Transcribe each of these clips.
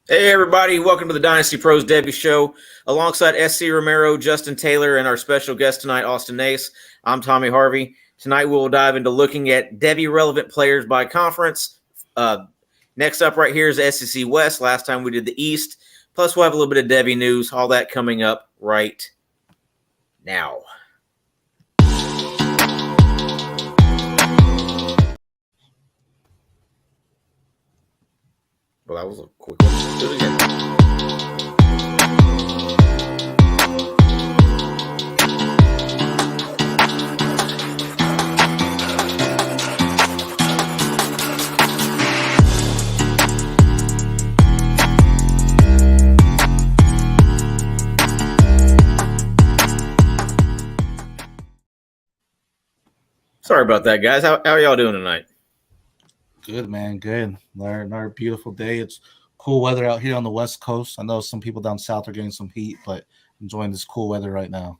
Hey everybody, welcome to the Dynasty Pros Devy Show. Alongside SC Romero, Justin Taylor, and our special guest tonight, Austin Nace. I'm Tommy Harvey. Tonight we'll dive into looking at Devy relevant players by conference. Next up right here is SEC West. Last time we did the East. Plus we'll have a little bit of Devy news. All that coming up right now. Well, that was a quick one. Do it again. Sorry about that, guys. How are y'all doing tonight? Good, man. Good. Another beautiful day. It's cool weather out here on the West Coast. I know some people down south are getting some heat, but enjoying this cool weather right now.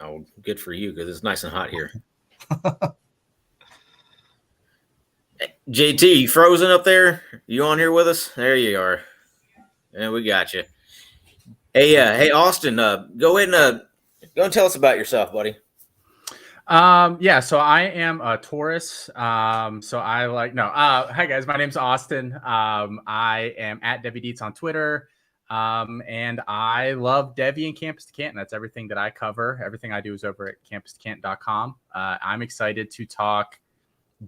Oh, good for you because it's nice and hot here. JT, you frozen up there? You on here with us? There you are. And we got you. Hey, Austin. Go ahead and tell us about yourself, buddy. So I am a Taurus. Hi guys, my name's Austin. I am at Devy Deets on Twitter. And I love Devy and Campus to Canton. That's everything that I cover. Everything I do is over at campus2canton.com. I'm excited to talk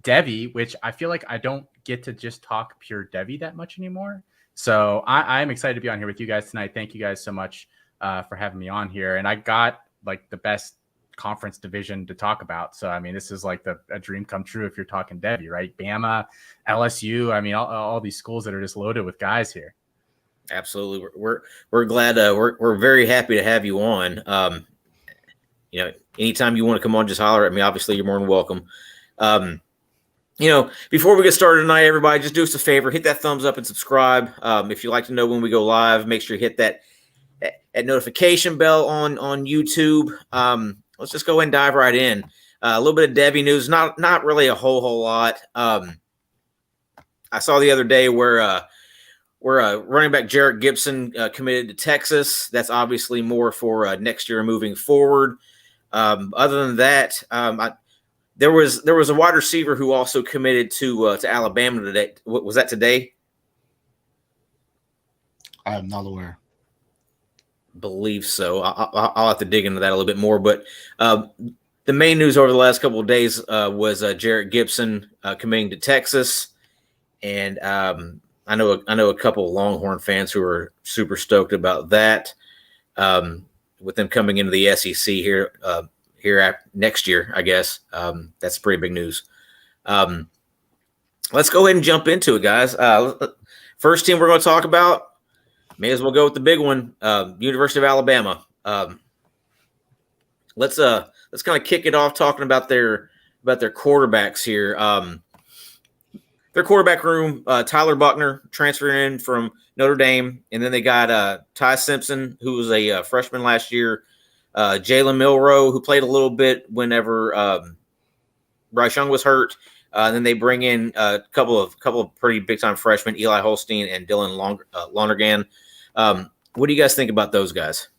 Devy, which I feel like I don't get to just talk pure Devy that much anymore. So I'm excited to be on here with you guys tonight. Thank you guys so much for having me on here. And I got like the best conference division to talk about. So, I mean, this is like a dream come true if you're talking Devy, right? Bama, LSU. I mean, all these schools that are just loaded with guys here. Absolutely. We're glad. We're very happy to have you on. Anytime you want to come on, just holler at me. Obviously, you're more than welcome. Before we get started tonight, everybody, just do us a favor, hit that thumbs up and subscribe. If you'd like to know when we go live, make sure you hit that notification bell on YouTube. Let's just go ahead and dive right in. A little bit of Devy news, not really a whole lot. I saw the other day where running back Jarrett Gibson committed to Texas. That's obviously more for next year moving forward. Other than that, there was a wide receiver who also committed to Alabama today. Was that today? I am not aware. Believe so. I'll have to dig into that a little bit more. But the main news over the last couple of days was Jarrett Gibson committing to Texas, and I know a couple of Longhorn fans who are super stoked about that. With them coming into the SEC here next year, I guess that's pretty big news. Let's go ahead and jump into it, guys. First team we're going to talk about. May as well go with the big one, University of Alabama. Let's kind of kick it off talking about their quarterbacks here. Their quarterback room, Tyler Buckner transferring in from Notre Dame, and then they got Ty Simpson, who was a freshman last year, Jalen Milroe, who played a little bit whenever Bryce Young was hurt. And then they bring in a couple of pretty big time freshmen, Eli Holstein and Dylan Lonergan. What do you guys think about those guys?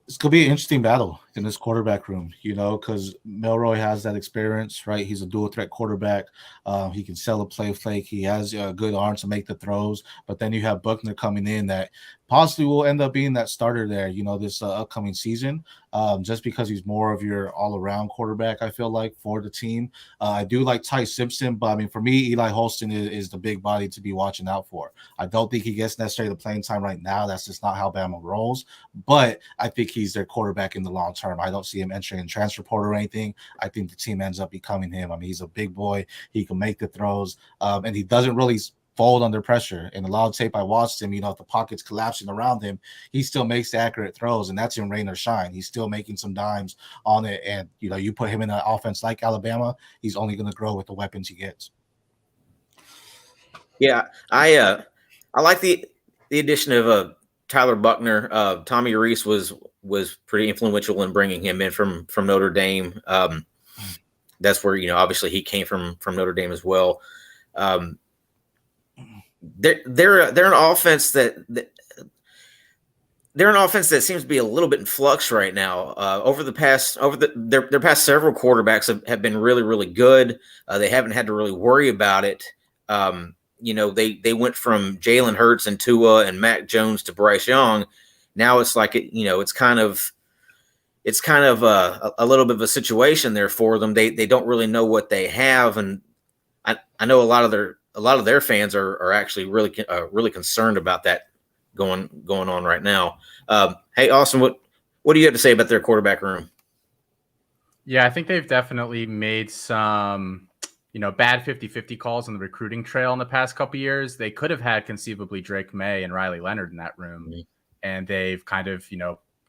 It's going to be an interesting battle in this quarterback room, because Milroe has that experience, right? He's a dual threat quarterback. He can sell a play fake. He has a good arm to make the throws. But then you have Buckner coming in that possibly will end up being that starter there, this upcoming season, just because he's more of your all-around quarterback, I feel like, for the team. I do like Ty Simpson, but, I mean, for me, Eli Holston is the big body to be watching out for. I don't think he gets necessarily the playing time right now. That's just not how Bama rolls. But I think he's their quarterback in the long term. I don't see him entering in transfer portal or anything. I think the team ends up becoming him. I mean, he's a big boy. He can make the throws, and he doesn't really fold under pressure. In a lot of tape I watched him, if the pocket's collapsing around him, he still makes the accurate throws, and that's in rain or shine. He's still making some dimes on it, and you put him in an offense like Alabama, he's only going to grow with the weapons he gets. Yeah, I like the addition of Tyler Buckner. Tommy Rees was pretty influential in bringing him in from Notre Dame. That's where obviously he came from Notre Dame as well. they're an offense that they're an offense that seems to be a little bit in flux right now. Their past several quarterbacks have been really, really good. They haven't had to really worry about it. They went from Jalen Hurts and Tua and Mac Jones to Bryce Young. Now it's like it's kind of a little bit of a situation there for them. They don't really know what they have, and I know a lot of their fans are actually really concerned about that going on right now. Hey, Austin, what do you have to say about their quarterback room? Yeah, I think they've definitely made some, bad 50-50 calls on the recruiting trail in the past couple of years. They could have had conceivably Drake May and Riley Leonard in that room, and they've kind of,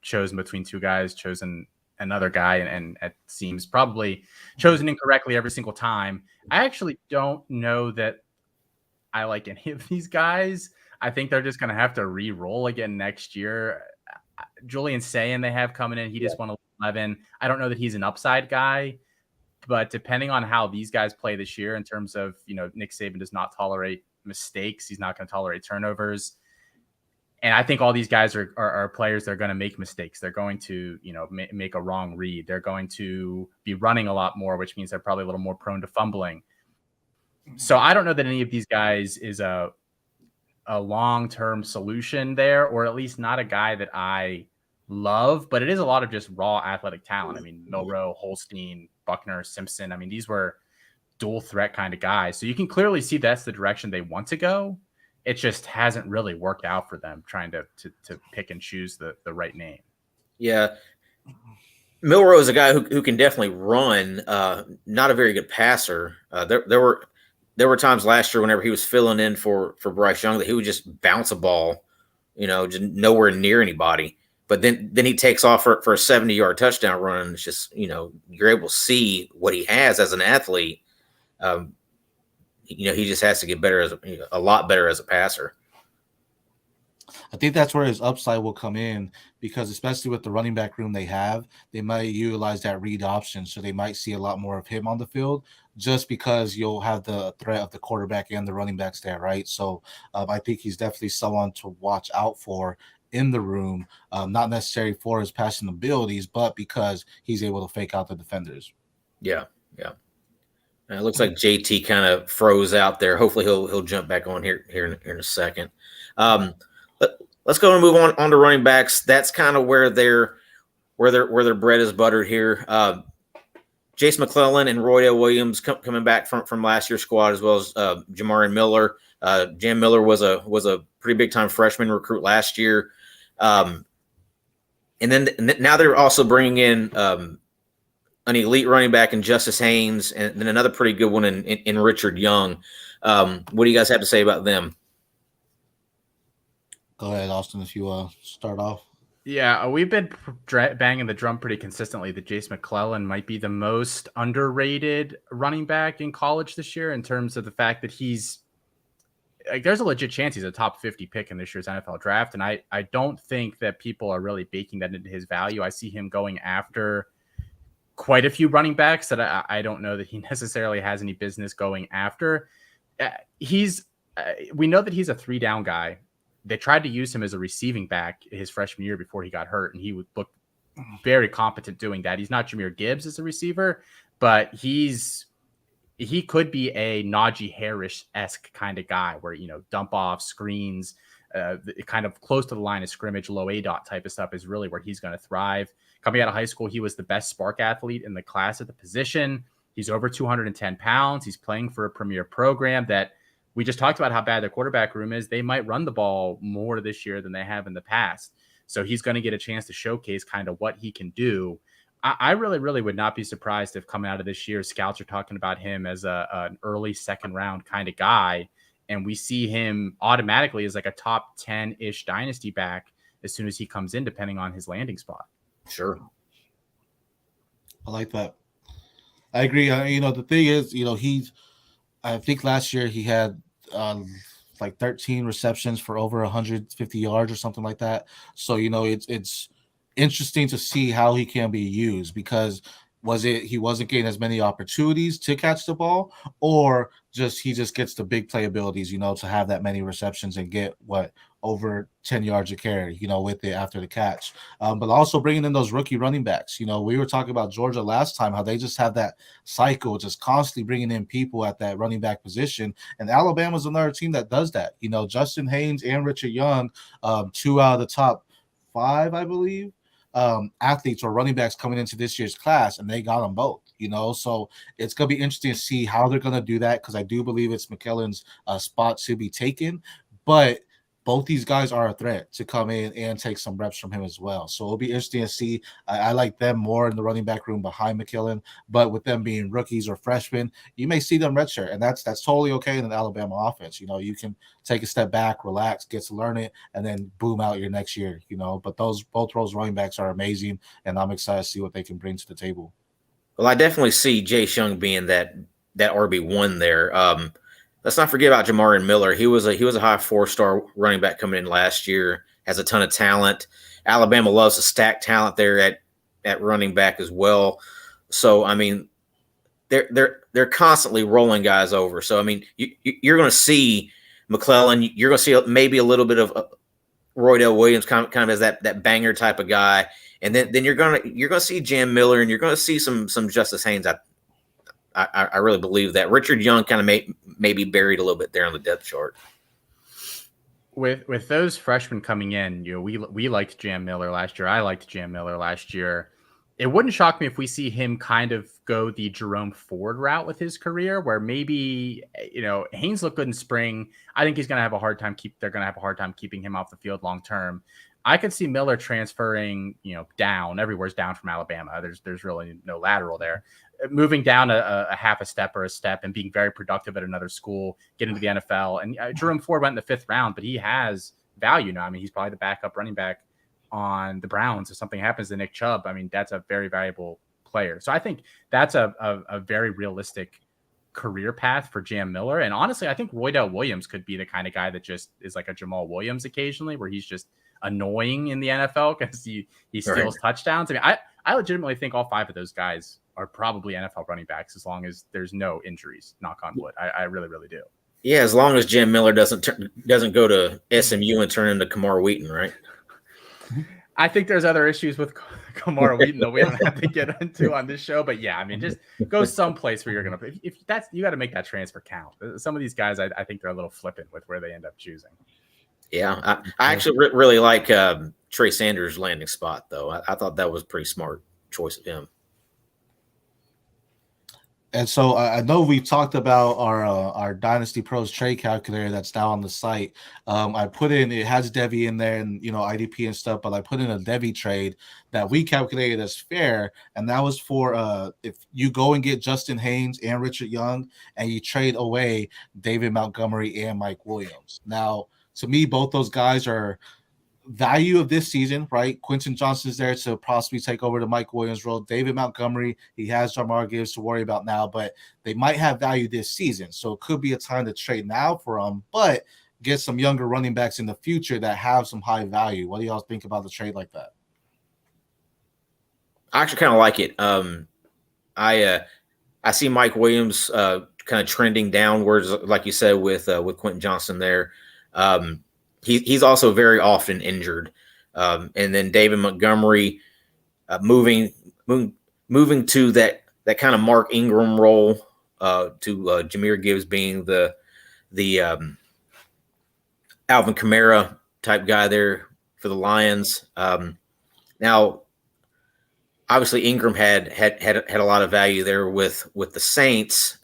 chosen between two guys, chosen another guy, and it seems probably chosen incorrectly every single time. I actually don't know that I like any of these guys. I think they're just going to have to re-roll again next year. Julian Sayin they have coming in. He just won 11. I don't know that he's an upside guy, but depending on how these guys play this year in terms of, Nick Saban does not tolerate mistakes. He's not going to tolerate turnovers. And I think all these guys are players that are going to make mistakes. They're going to, make a wrong read. They're going to be running a lot more, which means they're probably a little more prone to fumbling. So I don't know that any of these guys is a long-term solution there, or at least not a guy that I love, but it is a lot of just raw athletic talent. I mean, Milroe, Holstein, Buckner, Simpson. I mean, these were dual threat kind of guys. So you can clearly see that's the direction they want to go. It just hasn't really worked out for them trying to pick and choose the right name. Yeah. Milroe is a guy who can definitely run, not a very good passer. There were times last year whenever he was filling in for Bryce Young that he would just bounce a ball, just nowhere near anybody. But then he takes off for a 70-yard touchdown run, and it's just, you're able to see what he has as an athlete. He just has to get better a lot better as a passer. I think that's where his upside will come in, because especially with the running back room they have, they might utilize that read option. So they might see a lot more of him on the field, just because you'll have the threat of the quarterback and the running backs there, right? So I think he's definitely someone to watch out for in the room, not necessarily for his passing abilities, but because he's able to fake out the defenders. Yeah. It looks like JT kind of froze out there. Hopefully he'll jump back on here in a second. Let's go and move on to running backs. That's kind of where their bread is buttered here. Jace McClellan and Roydell Williams coming back from last year's squad, as well as Jamarian Miller. Jam Miller was a pretty big time freshman recruit last year, and then now they're also bringing in an elite running back in Justice Haynes, and then another pretty good one in Richard Young. What do you guys have to say about them? Go ahead, Austin, if you start off. Yeah, we've been banging the drum pretty consistently that Jace McClellan might be the most underrated running back in college this year, in terms of the fact that there's a legit chance he's a top 50 pick in this year's NFL draft. And I don't think that people are really baking that into his value. I see him going after quite a few running backs that I don't know that he necessarily has any business going after. We know that he's a 3-down guy. They tried to use him as a receiving back his freshman year before he got hurt, and he would look very competent doing that. He's not Jahmyr Gibbs as a receiver, but he could be a Najee Harris-esque kind of guy where, dump off screens, kind of close to the line of scrimmage, low A-dot type of stuff is really where he's going to thrive. Coming out of high school, he was the best spark athlete in the class at the position. He's over 210 pounds. He's playing for a premier program that we just talked about how bad their quarterback room is. They might run the ball more this year than they have in the past. So he's going to get a chance to showcase kind of what he can do. I really, really would not be surprised if coming out of this year, scouts are talking about him as an early second round kind of guy. And we see him automatically as like a top 10-ish dynasty back as soon as he comes in, depending on his landing spot. Sure. I like that. I agree. The thing is, I think last year he had like 13 receptions for over 150 yards or something like that. So, it's interesting to see how he can be used, because Was it he wasn't getting as many opportunities to catch the ball, or he just gets the big play abilities, to have that many receptions and get over 10 yards a carry, with it after the catch. But also bringing in those rookie running backs. We were talking about Georgia last time, how they just have that cycle, just constantly bringing in people at that running back position. And Alabama's another team that does that. Justin Haynes and Richard Young, 2 out of the top 5, I believe, athletes or running backs coming into this year's class, and they got them both. So it's going to be interesting to see how they're going to do that, because I do believe it's McKellen's spot to be taken. But both these guys are a threat to come in and take some reps from him as well. So it'll be interesting to see. I like them more in the running back room behind McKellen, but with them being rookies or freshmen, you may see them redshirt, and that's totally okay in an Alabama offense. You can take a step back, relax, get to learn it, and then boom out your next year. But both those running backs are amazing, and I'm excited to see what they can bring to the table. Well, I definitely see Jay Young being that RB1 there. Let's not forget about Jamarian Miller. He was a high 4-star running back coming in last year. Has a ton of talent. Alabama loves to stack talent there at running back as well. So I mean, they're constantly rolling guys over. So I mean, you're going to see McClellan. You're going to see maybe a little bit of Roydell Williams, kind of as that banger type of guy, and then you're gonna see Jam Miller, and you're going to see some Justice Haynes. I really believe that Richard Young kind of may be buried a little bit there on the depth chart. With those freshmen coming in, we liked Jam Miller last year. I liked Jam Miller last year. It wouldn't shock me if we see him kind of go the Jerome Ford route with his career, where maybe, Haynes looked good in spring. I think he's going to have a hard time they're going to have a hard time keeping him off the field long term. I could see Miller transferring, down. Everywhere's down from Alabama. There's really no lateral there. Moving down a half a step or a step and being very productive at another school, getting to the NFL. And Jerome Ford went in the 5th round, but he has value now. I mean, he's probably the backup running back on the Browns. If something happens to Nick Chubb, I mean, that's a very valuable player. So I think that's a very realistic career path for Jam Miller. And honestly, I think Roydell Williams could be the kind of guy that just is like a Jamal Williams occasionally, where he's just annoying in the NFL because he steals touchdowns. I mean, I legitimately think all 5 of those guys are probably NFL running backs, as long as there's no injuries, knock on wood. I really, really do. Yeah, as long as Jam Miller doesn't go to SMU and turn into Kamar Wheaton, right? I think there's other issues with Kamar Wheaton that we haven't had to get into on this show. But yeah, I mean, just go someplace where you're going to, if that's, you got to make that transfer count. Some of these guys, I think they're a little flippant with where they end up choosing. Yeah, I actually really like Trey Sanders' landing spot, though. I thought that was a pretty smart choice of him. And so I know we've talked about our Dynasty Pros trade calculator that's now on the site. I put in, it has Devy in there and, IDP and stuff, but I put in a Devy trade that we calculated as fair. And that was for if you go and get Justin Haynes and Richard Young and you trade away David Montgomery and Mike Williams. Now, to me, both those guys are value of this season, right? Quentin Johnston's there to possibly take over the Mike Williams role. David Montgomery, he has Jamar Gibbs to worry about now, but they might have value this season. So it could be a time to trade now for them, but get some younger running backs in the future that have some high value. What do y'all think about the trade like that? I actually kind of like it. I see Mike Williams kind of trending downwards, like you said, with Quentin Johnston there. He's also very often injured. And then David Montgomery moving to that kind of Mark Ingram role, to Jahmyr Gibbs being the Alvin Kamara type guy there for the Lions. Now, obviously Ingram had a lot of value there with the Saints.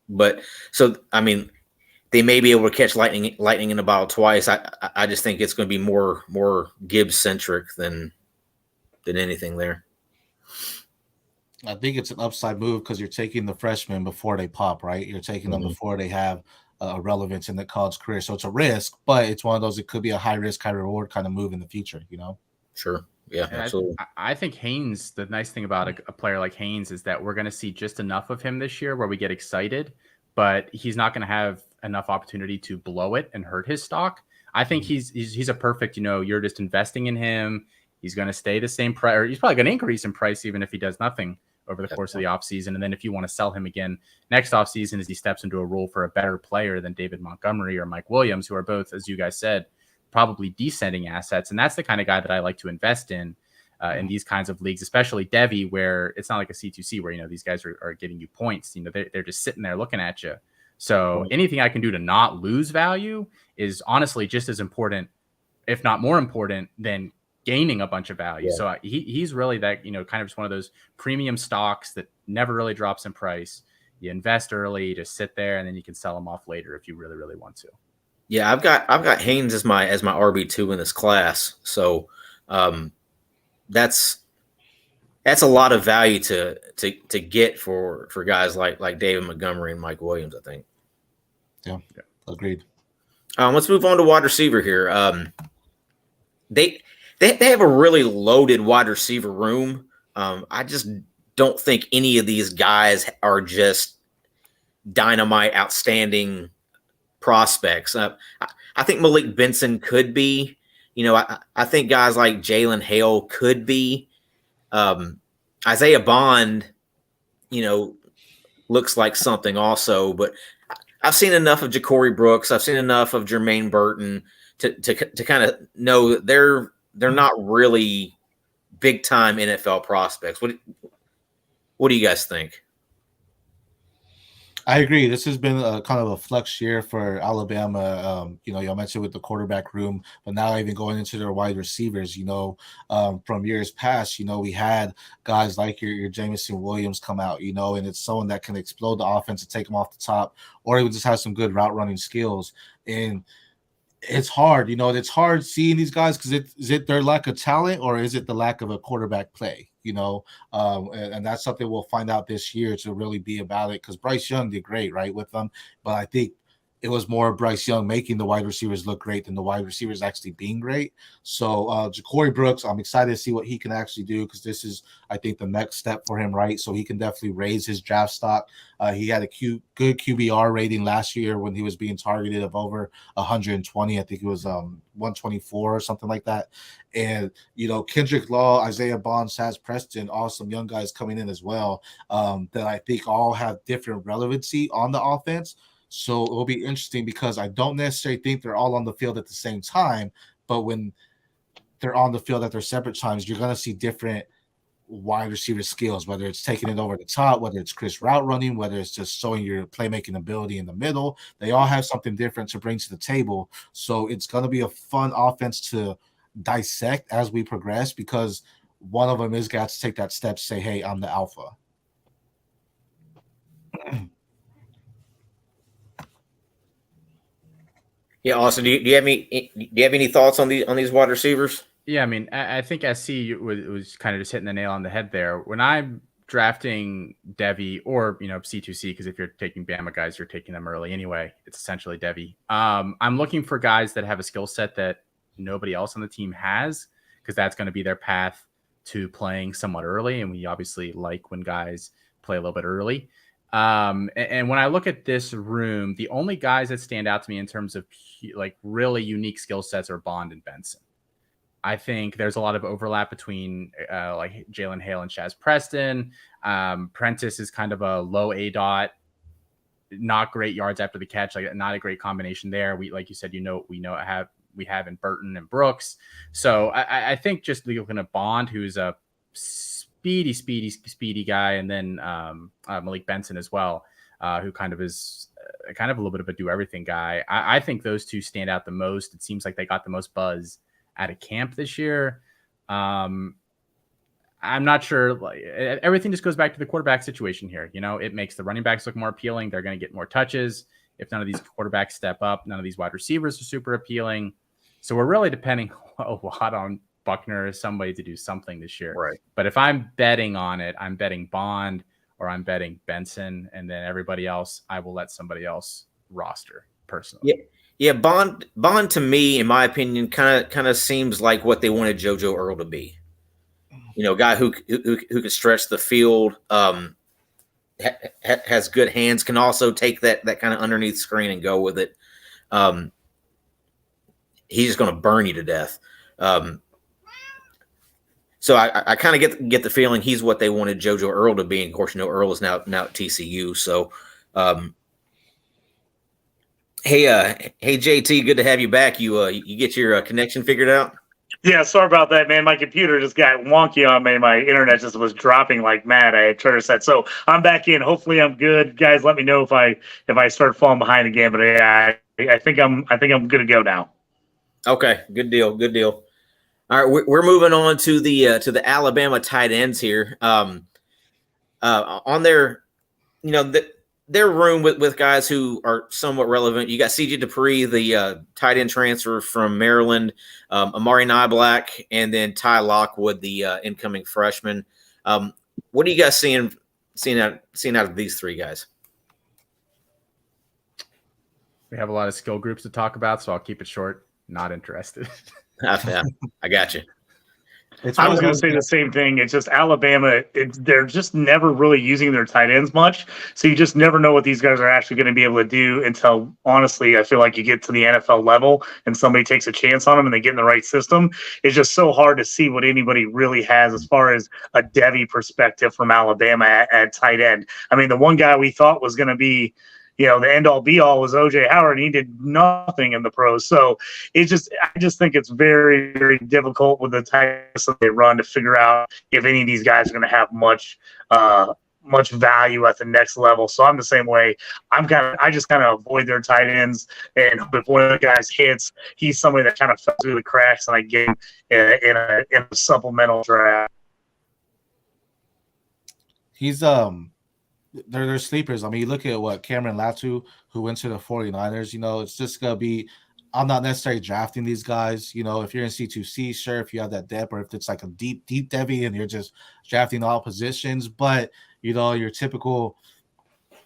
But so, I mean, they may be able to catch lightning in a bottle twice. I just think it's going to be more Gibbs centric than anything there. I think it's an upside move because you're taking the freshmen before they pop, right? You're taking them before they have relevance in the college career. So it's a risk, but it's one of those, it could be a high risk, high reward kind of move in the future, Sure. Yeah, and absolutely. I think Haynes, the nice thing about a player like Haynes is that we're going to see just enough of him this year where we get excited, but he's not going to have enough opportunity to blow it and hurt his stock. I think he's a perfect, you're just investing in him. He's going to stay the same price, or he's probably going to increase in price even if he does nothing over the course of the offseason. And then if you want to sell him again next offseason as he steps into a role for a better player than David Montgomery or Mike Williams, who are both, as you guys said, probably descending assets. And that's the kind of guy that I like to invest in these kinds of leagues, especially Devy, where it's not like a C2C where, you know, these guys are getting you points. You know, they're just sitting there looking at you. So anything I can do to not lose value is honestly just as important, if not more important, than gaining a bunch of value. Yeah. So he's really that, you know, kind of just one of those premium stocks that never really drops in price. You invest early, just sit there, and then you can sell them off later if you really, really want to. Yeah, I've got Haynes as my RB2 in this class. So that's a lot of value to get for guys like David Montgomery and Mike Williams, I think. Yeah. Agreed. Let's move on to wide receiver here. They have a really loaded wide receiver room. I just don't think any of these guys are just dynamite, outstanding prospects. I think Malik Benson could be. You know, I think guys like Jalen Hale could be. Isaiah Bond, you know, looks like something also. But I've seen enough of Ja'Cory Brooks. I've seen enough of Jermaine Burton to kind of know that they're not really big time NFL prospects. What do you guys think? I agree. This has been a kind of a flux year for Alabama. You know, y'all mentioned with the quarterback room, but now even going into their wide receivers, you know, from years past, you know, we had guys like your Jameson Williams come out, you know, and it's someone that can explode the offense and take them off the top, or he just has some good route running skills. And it's hard, you know, it's hard seeing these guys because is it their lack of talent or is it the lack of a quarterback play, you know? And that's something we'll find out this year to really be about it, because Bryce Young did great, right, with them. But I think it was more Bryce Young making the wide receivers look great than the wide receivers actually being great. So Ja'Cory Brooks, I'm excited to see what he can actually do, because this is, I think, the next step for him, right? So he can definitely raise his draft stock. He had a good QBR rating last year when he was being targeted of over 120. I think it was 124 or something like that. And, you know, Kendrick Law, Isaiah Bond, Saz Preston, all some young guys coming in as well that I think all have different relevancy on the offense. So it will be interesting because I don't necessarily think they're all on the field at the same time, but when they're on the field at their separate times, you're going to see different wide receiver skills, whether it's taking it over the top, whether it's crisp route running, whether it's just showing your playmaking ability in the middle. They all have something different to bring to the table. So it's going to be a fun offense to dissect as we progress, because one of them is got to take that step to say, hey, I'm the alpha. Yeah, Austin, do you have any thoughts on these wide receivers? Yeah, I mean, I think SC was kind of just hitting the nail on the head there. When I'm drafting Devy or, you know, C2C, because if you're taking Bama guys, you're taking them early anyway. It's essentially Devy. I'm looking for guys that have a skill set that nobody else on the team has, because that's going to be their path to playing somewhat early. And we obviously like when guys play a little bit early. And when I look at this room, the only guys that stand out to me in terms of like really unique skill sets are Bond and Benson. I think there's a lot of overlap between like Jalen Hale and Shaz Preston. Prentice is kind of a low A dot, not great yards after the catch, like not a great combination there. We, like you said, we have in Burton and Brooks. So I think just looking at Bond, who's a speedy guy, and then Malik Benson as well, who kind of is kind of a little bit of a do everything guy. I think those two stand out the most. It seems like they got the most buzz at a camp this year. I'm not sure. Like, everything just goes back to the quarterback situation here. You know, it makes the running backs look more appealing. They're going to get more touches. If none of these quarterbacks step up, none of these wide receivers are super appealing. So we're really depending a lot on Buckner as somebody to do something this year. Right. But if I'm betting on it, I'm betting Bond or I'm betting Benson, and then everybody else, I will let somebody else roster personally. Yeah. Bond to me, in my opinion, kind of seems like what they wanted JoJo Earl to be. You know, a guy who can stretch the field, has good hands, can also take that kind of underneath screen and go with it. He's just going to burn you to death. So I kind of get the feeling he's what they wanted JoJo Earl to be. And of course, Earl is now at TCU. So, hey JT, good to have you back. You get your connection figured out? Yeah, sorry about that, man. My computer just got wonky on me. My internet just was dropping like mad. I had Twitter set, so I'm back in. Hopefully, I'm good, guys. Let me know if I start falling behind again. But yeah, I think I'm good to go now. Okay, good deal. All right, we're moving on to the Alabama tight ends here. On their, their room with guys who are somewhat relevant. You got CJ Dupree, the tight end transfer from Maryland, Amari Niblack, and then Ty Lockwood, the incoming freshman. What are you guys seeing out of these three guys? We have a lot of skill groups to talk about, so I'll keep it short. Not interested. I got you. I was going to say the same thing. It's just Alabama, they're just never really using their tight ends much. So you just never know what these guys are actually going to be able to do until, honestly, I feel like you get to the NFL level and somebody takes a chance on them and they get in the right system. It's just so hard to see what anybody really has as far as a Devy perspective from Alabama at tight end. I mean, the one guy we thought was going to be, the end all be all was OJ Howard, and he did nothing in the pros. So I just think it's very, very difficult with the types that they run to figure out if any of these guys are going to have much value at the next level. So I'm the same way. I just kind of avoid their tight ends, and if one of the guys hits, he's somebody that kind of fell through the cracks, and I get him in a supplemental draft. He's they're sleepers. I mean, you look at what Cameron Latu, who went to the 49ers, it's just going to be, I'm not necessarily drafting these guys. If you're in C2C, sure, if you have that depth, or if it's like a deep Devy and you're just drafting all positions, but, your typical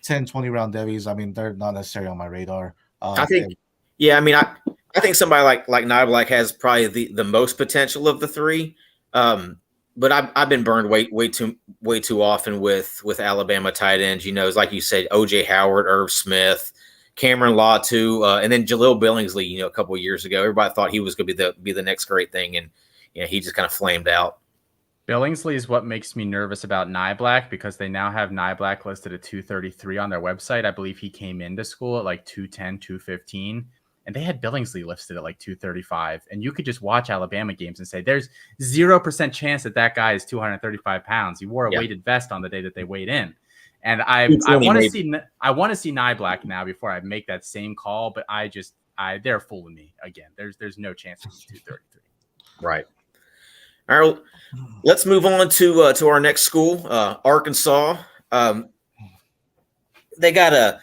10, 20 round Devies, I mean, they're not necessarily on my radar. I think somebody like Niblack has probably the most potential of the three. But I've been burned way too often with Alabama tight ends. It's like you said, OJ Howard, Irv Smith, Cameron Latu, and then Jaleel Billingsley. A couple of years ago, everybody thought he was going to be the next great thing, and he just kind of flamed out. Billingsley is what makes me nervous about Niblack, because they now have Niblack listed at 233 on their website. I believe he came into school at like 210, 215. And they had Billingsley listed at like 235. And you could just watch Alabama games and say, there's 0% chance that guy is 235 pounds. He wore a weighted vest on the day that they weighed in. And I want to see Niblack now before I make that same call. But they're fooling me again. There's no chance he's 233. Right. All right. Let's move on to our next school, Arkansas. They got a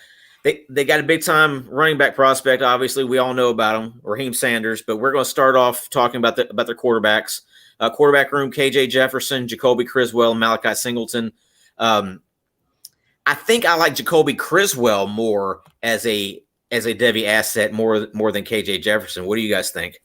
big time running back prospect. Obviously, we all know about him, Raheem Sanders. But we're going to start off talking about their quarterbacks. Quarterback room: KJ Jefferson, Jacoby Criswell, Malachi Singleton. I think I like Jacoby Criswell more as a Devy asset more than KJ Jefferson. What do you guys think?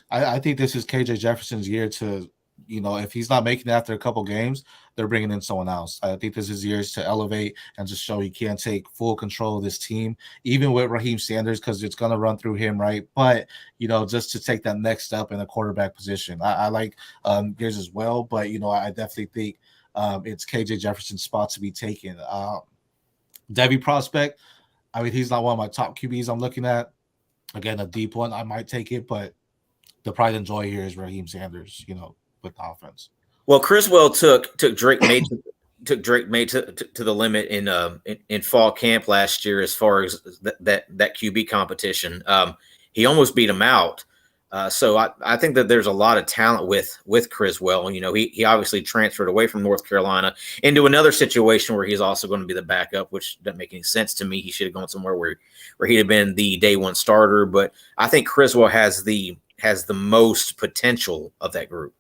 I think this is KJ Jefferson's year to, if he's not making it after a couple games, they're bringing in someone else. I think this is years to elevate and just show he can take full control of this team, even with Raheem Sanders, because it's going to run through him, right? But, just to take that next step in the quarterback position. I like yours as well, but, I definitely think it's KJ Jefferson's spot to be taken. Devy prospect, I mean, he's not one of my top QBs I'm looking at. Again, a deep one, I might take it, but the pride and joy here is Raheem Sanders, with the offense. Well, Criswell took Drake May to the limit in fall camp last year as far as that QB competition. He almost beat him out. So I think that there's a lot of talent with Criswell. He obviously transferred away from North Carolina into another situation where he's also going to be the backup, which doesn't make any sense to me. He should have gone somewhere where he'd have been the day one starter. But I think Criswell has the most potential of that group.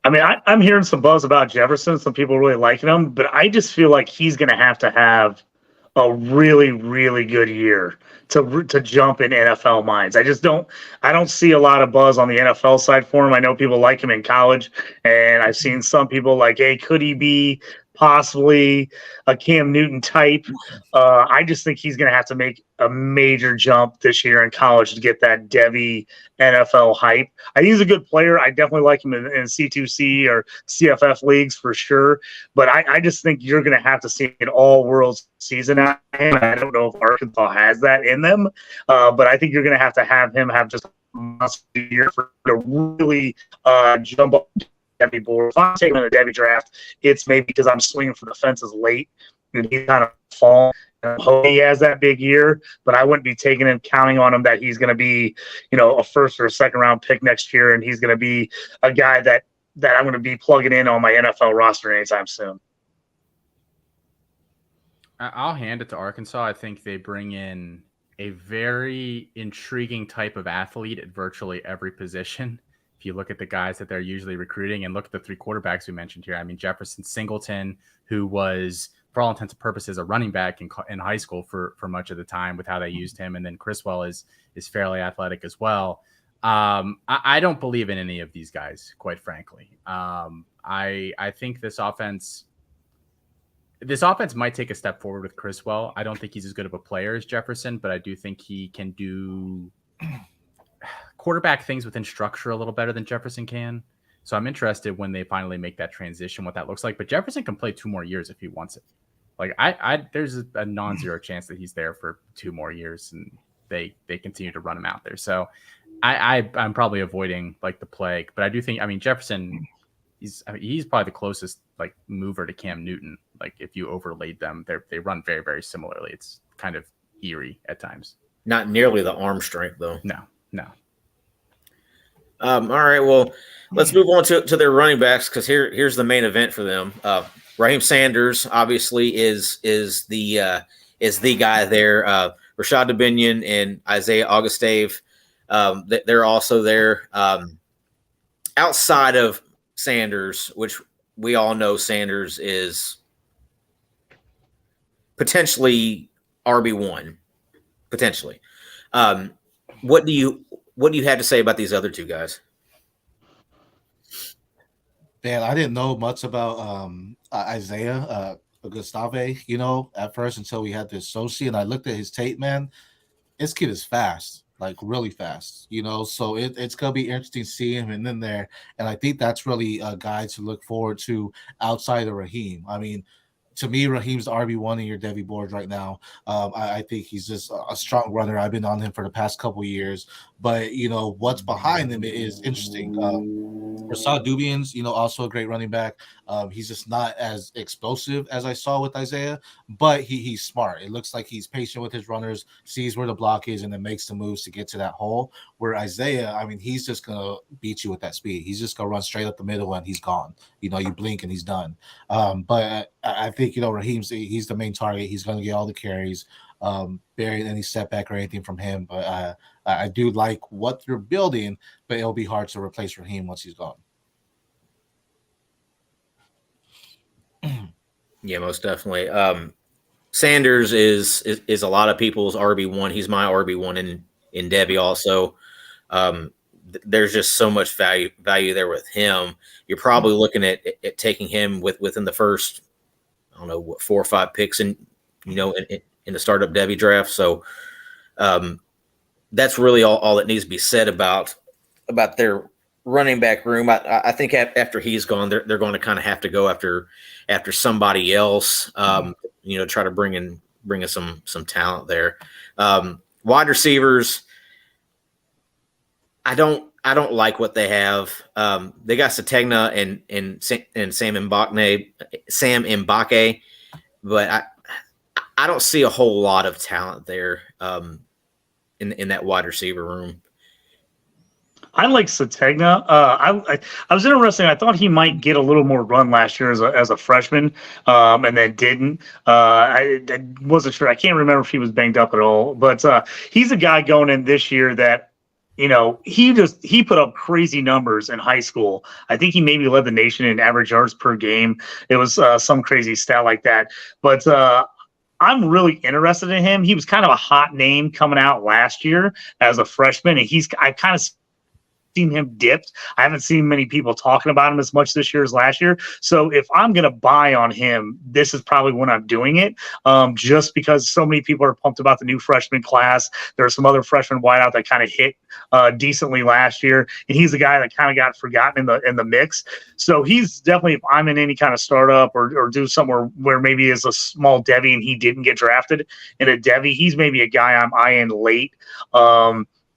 I mean, I'm hearing some buzz about Jefferson, some people really liking him, but I just feel like he's going to have a really, really good year to jump in NFL minds. I don't see a lot of buzz on the NFL side for him. I know people like him in college, and I've seen some people like, hey, could he be possibly a Cam Newton type? I just think he's going to have to make a major jump this year in college to get that Devy NFL hype. I think he's a good player. I definitely like him in C2C or CFF leagues for sure. But I just think you're going to have to see an all-world season out of him. I don't know if Arkansas has that in them, but I think you're going to have him have just a monster year to really jump up Devy board. If I'm taking him in the Devy draft, it's maybe because I'm swinging for the fences late and he's kind of falling. I hope he has that big year, but I wouldn't be taking him, counting on him that he's going to be, a first or a second round pick next year, and he's going to be a guy that I'm going to be plugging in on my NFL roster anytime soon. I'll hand it to Arkansas. I think they bring in a very intriguing type of athlete at virtually every position. If you look at the guys that they're usually recruiting and look at the three quarterbacks we mentioned here, I mean, Jefferson Singleton, who was, for all intents and purposes, a running back in high school for much of the time with how they used him. And then Criswell is fairly athletic as well. I don't believe in any of these guys, quite frankly. I think this offense might take a step forward with Criswell. I don't think he's as good of a player as Jefferson, but I do think he can do quarterback things within structure a little better than Jefferson can. So I'm interested when they finally make that transition, what that looks like. But Jefferson can play 2 more years if he wants it. Like there's a non-zero chance that he's there for 2 more years, and they continue to run him out there. So I'm probably avoiding like the plague, but I do think, I mean, Jefferson, he's probably the closest like mover to Cam Newton. Like if you overlaid them, they run very, very similarly. It's kind of eerie at times. Not nearly the arm strength though. No. All right, well, let's move on to their running backs, because here's the main event for them. Raheem Sanders obviously is the guy there. Rashad Dubinion and Isaiah Augustave, they're also there. Outside of Sanders, which we all know Sanders is potentially RB1, potentially. What do you have to say about these other 2 guys? Man, I didn't know much about Isaiah Gustave, at first until we had the associate. And I looked at his tape, man. This kid is fast, like really fast, So it's going to be interesting to see him in there. And I think that's really a guy to look forward to outside of Raheem. I mean, to me, Raheem's the RB1 in your Devy board right now. I think he's just a strong runner. I've been on him for the past couple of years. But, what's behind him is interesting. Rashad Dubinion, also a great running back. He's just not as explosive as I saw with Isaiah, but he's smart. It looks like he's patient with his runners, sees where the block is, and then makes the moves to get to that hole. Where Isaiah, I mean, he's just going to beat you with that speed. He's just going to run straight up the middle and he's gone. You blink and he's done. But I think, Raheem's he's the main target. He's going to get all the carries, bury any setback or anything from him. But I do like what they're building, but it'll be hard to replace Raheem once he's gone. Yeah, most definitely. Sanders is a lot of people's RB1. He's my RB1 in Devy also. There's just so much value there with him. You're probably looking at taking him within the first, I don't know, 4 or 5 picks in the startup Devy draft. So that's really all that needs to be said about their running back room. I think after he's gone, they're going to kind of have to go after somebody else, try to bring in some talent there. Wide receivers, I don't like what they have. They got Sategna and Sam Mbake, but I don't see a whole lot of talent there in that wide receiver room. I like Sategna. I was interested. I thought he might get a little more run last year as a freshman, and then didn't. I wasn't sure. I can't remember if he was banged up at all. But he's a guy going in this year that, he put up crazy numbers in high school. I think he maybe led the nation in average yards per game. It was some crazy stat like that. But I'm really interested in him. He was kind of a hot name coming out last year as a freshman, and I've kind of seen him dipped. I haven't seen many people talking about him as much this year as last year. So if I'm going to buy on him, this is probably when I'm doing it, just because so many people are pumped about the new freshman class. There are some other freshman wideout that kind of hit decently last year, and he's a guy that kind of got forgotten in the mix. So he's definitely, if I'm in any kind of startup or do somewhere where maybe it's a small Devy and he didn't get drafted in a Devy, he's maybe a guy I'm eyeing late.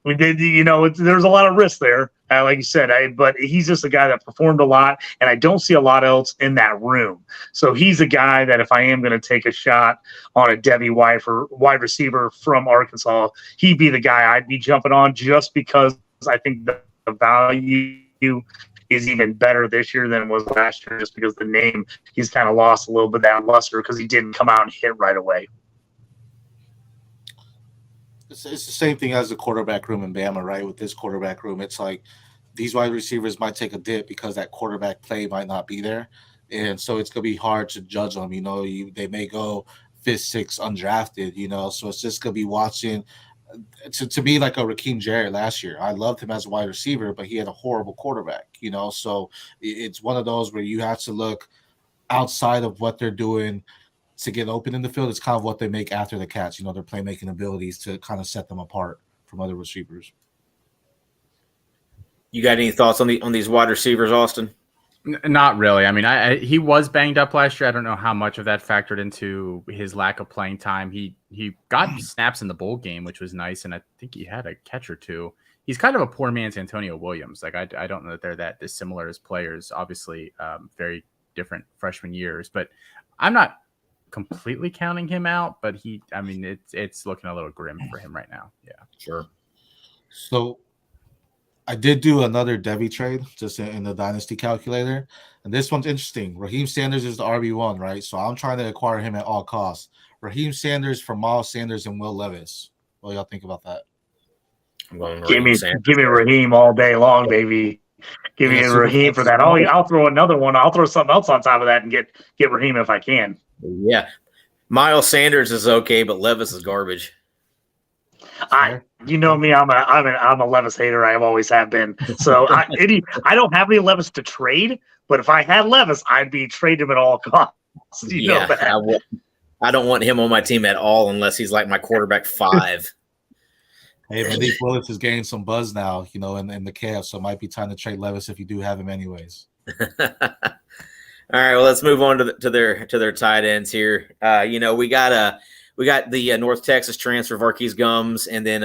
We did, there's a lot of risk there, like you said, but he's just a guy that performed a lot, and I don't see a lot else in that room. So he's a guy that if I am going to take a shot on a Devy wide receiver from Arkansas, he'd be the guy I'd be jumping on, just because I think the value is even better this year than it was last year, just because the name, he's kind of lost a little bit of that luster because he didn't come out and hit right away. It's the same thing as the quarterback room in Bama, right? With this quarterback room, it's like these wide receivers might take a dip because that quarterback play might not be there. And so it's going to be hard to judge them. They may go 5th, 6th undrafted, so it's just going to be watching. To be like a Raheem Jarrett last year. I loved him as a wide receiver, but he had a horrible quarterback, so it's one of those where you have to look outside of what they're doing to get open in the field. It's kind of what they make after the catch, their playmaking abilities to kind of set them apart from other receivers. You got any thoughts on these wide receivers, Austin? Not really. I mean, he was banged up last year. I don't know how much of that factored into his lack of playing time. He got snaps in the bowl game, which was nice, and I think he had a catch or two. He's kind of a poor man's Antonio Williams. Like, I don't know that they're that dissimilar as players. Obviously, very different freshman years, but I'm not completely counting him out, but it's looking a little grim for him right now. Yeah, sure. So I did do another Devy trade just in the Dynasty calculator, and this one's interesting. Raheem Sanders is the RB1, right? So I'm trying to acquire him at all costs. Raheem Sanders for Miles Sanders and Will Levis. What do y'all think about that? Give me Raheem all day long, baby. Give me Raheem for that. I'll throw another one. I'll throw something else on top of that and get Raheem if I can. Yeah, Miles Sanders is okay, but Levis is garbage. You know me, I'm a Levis hater. I always have been. So I don't have any Levis to trade, but if I had Levis, I'd be trading him at all costs. You know that. I don't want him on my team at all unless he's like my quarterback 5. Hey, Malik Willis is getting some buzz now, in the Cavs, so it might be time to trade Levis if you do have him anyways. All right, well, let's move on to their tight ends here. We got the North Texas transfer Varkey's Gums, and then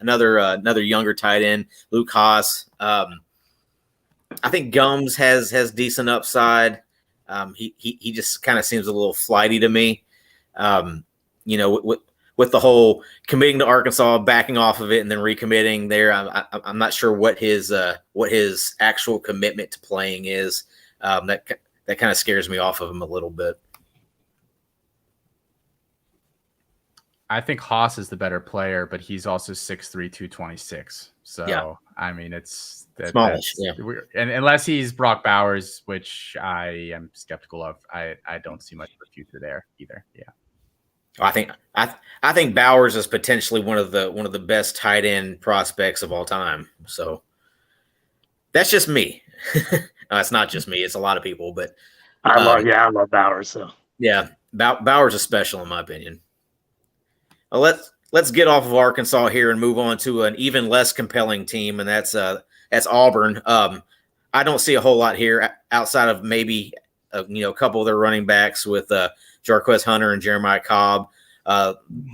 another younger tight end, Luke Haas. I think Gums has decent upside. He just kind of seems a little flighty to me. With the whole committing to Arkansas, backing off of it, and then recommitting there, I'm not sure what his actual commitment to playing is. That kind of scares me off of him a little bit. I think Haas is the better player, but he's also 6'3", 226. So, yeah. I mean, it's smallish. Yeah. And unless he's Brock Bowers, which I am skeptical of, I don't see much of a future there either. Yeah. I think Bowers is potentially one of the best tight end prospects of all time. So that's just me. No, it's not just me. It's a lot of people, but I love Bowers. So yeah, Bowers is special in my opinion. Well, let's get off of Arkansas here and move on to an even less compelling team, and that's Auburn. I don't see a whole lot here outside of maybe a couple of their running backs with Jarquez Hunter and Jeremiah Cobb.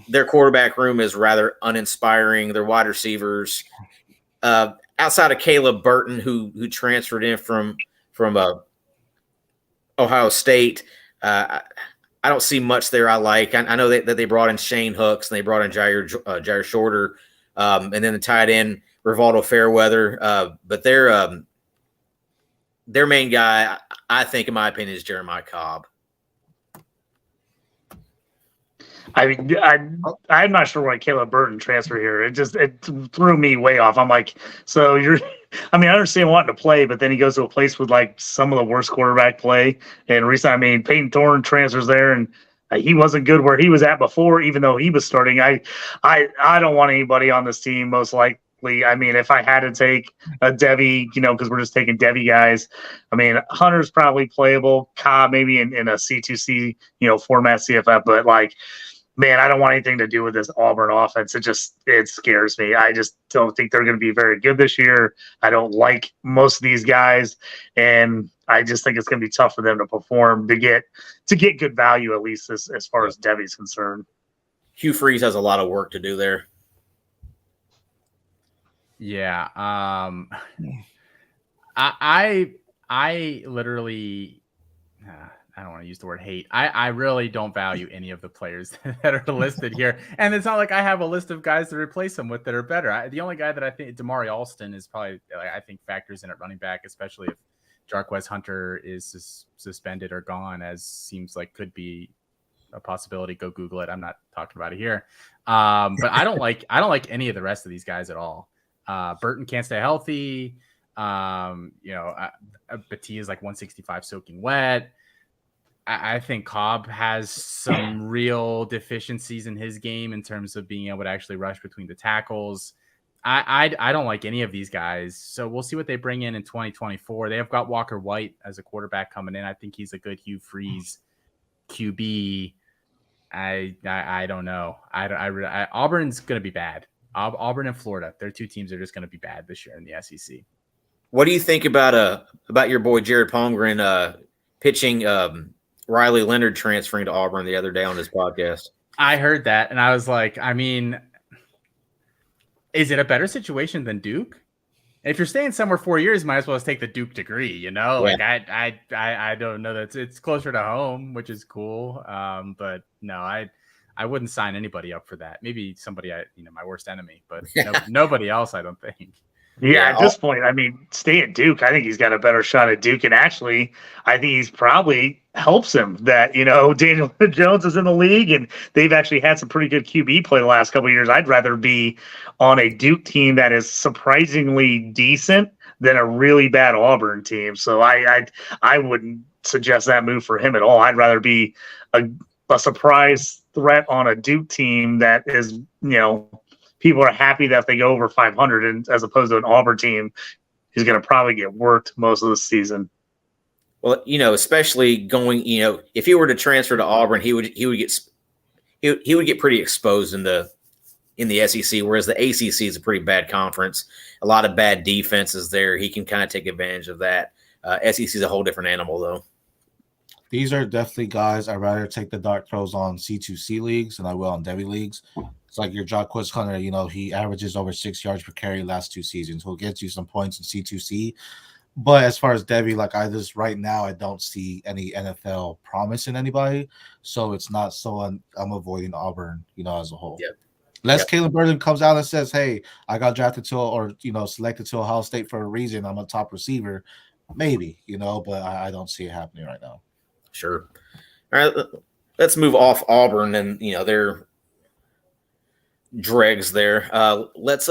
Their quarterback room is rather uninspiring. Their wide receivers, outside of Caleb Burton, who transferred in from Ohio State, I don't see much there I like. I know that they brought in Shane Hooks and they brought in Jair Shorter, and then the tight end Rivaldo Fairweather. But their main guy, I think, in my opinion, is Jeremiah Cobb. I mean, I'm not sure why Caleb Burton transferred here. It threw me way off. I'm like, so I understand wanting to play, but then he goes to a place with like some of the worst quarterback play. And recently, Peyton Thorne transfers there, and He wasn't good where he was at before, even though he was starting. I don't want anybody on this team, most likely. I mean, if I had to take a Devy, because we're just taking Devy guys, I mean, Hunter's probably playable. Cobb maybe in a C2C, format CFF, but like, man, I don't want anything to do with this Auburn offense. It scares me. I just don't think they're going to be very good this year. I don't like most of these guys, and I just think it's going to be tough for them to perform to get good value, at least as far as Devy's concerned. Hugh Freeze has a lot of work to do there. Yeah. I literally I don't want to use the word hate. I really don't value any of the players that are listed here. And it's not like I have a list of guys to replace them with that are better. The only guy that I think, Damari Alston, is probably, I think, factors in at running back, especially if Jarquez Hunter is suspended or gone, as seems like could be a possibility. Go Google it. I'm not talking about it here. But I don't like any of the rest of these guys at all. Burton can't stay healthy. Battie is like 165 soaking wet. I think Cobb has some real deficiencies in his game in terms of being able to actually rush between the tackles. I don't like any of these guys. So we'll see what they bring in 2024. They have got Walker White as a quarterback coming in. I think he's a good Hugh Freeze QB. I don't know. Auburn's going to be bad. Auburn and Florida, their two teams are just going to be bad this year in the SEC. What do you think about your boy Jared Palmgren pitching Riley Leonard transferring to Auburn the other day on his podcast? I heard that, and I was like, I mean, is it a better situation than Duke? If you're staying somewhere 4 years, might as well just take the Duke degree, Yeah. Like I don't know that it's closer to home, which is cool. But no, I wouldn't sign anybody up for that. Maybe somebody my worst enemy, but nobody else, I don't think. Yeah, at this point, I mean, stay at Duke. I think he's got a better shot at Duke. And actually, I think he's probably helps him that, Daniel Jones is in the league and they've actually had some pretty good QB play the last couple of years. I'd rather be on a Duke team that is surprisingly decent than a really bad Auburn team. So I wouldn't suggest that move for him at all. I'd rather be a surprise threat on a Duke team that is, people are happy that they go over 500, and as opposed to an Auburn team who's going to probably get worked most of the season. Well, especially going, if he were to transfer to Auburn, he would get pretty exposed in the SEC, whereas the ACC is a pretty bad conference. A lot of bad defenses there. He can kind of take advantage of that. SEC is a whole different animal, though. These are definitely guys I'd rather take the dart throws on C2C leagues than I will on Devy leagues. It's like your Jarquez Hunter, he averages over 6 yards per carry last 2 seasons. He'll get you some points in C2C. But as far as Devy, right now, I don't see any NFL promise in anybody. So it's not so I'm avoiding Auburn, as a whole. Yep. Unless Caleb Burton comes out and says, hey, I got drafted selected to Ohio State for a reason. I'm a top receiver. Maybe, but I don't see it happening right now. Sure. All right, let's move off Auburn and their dregs there. Let's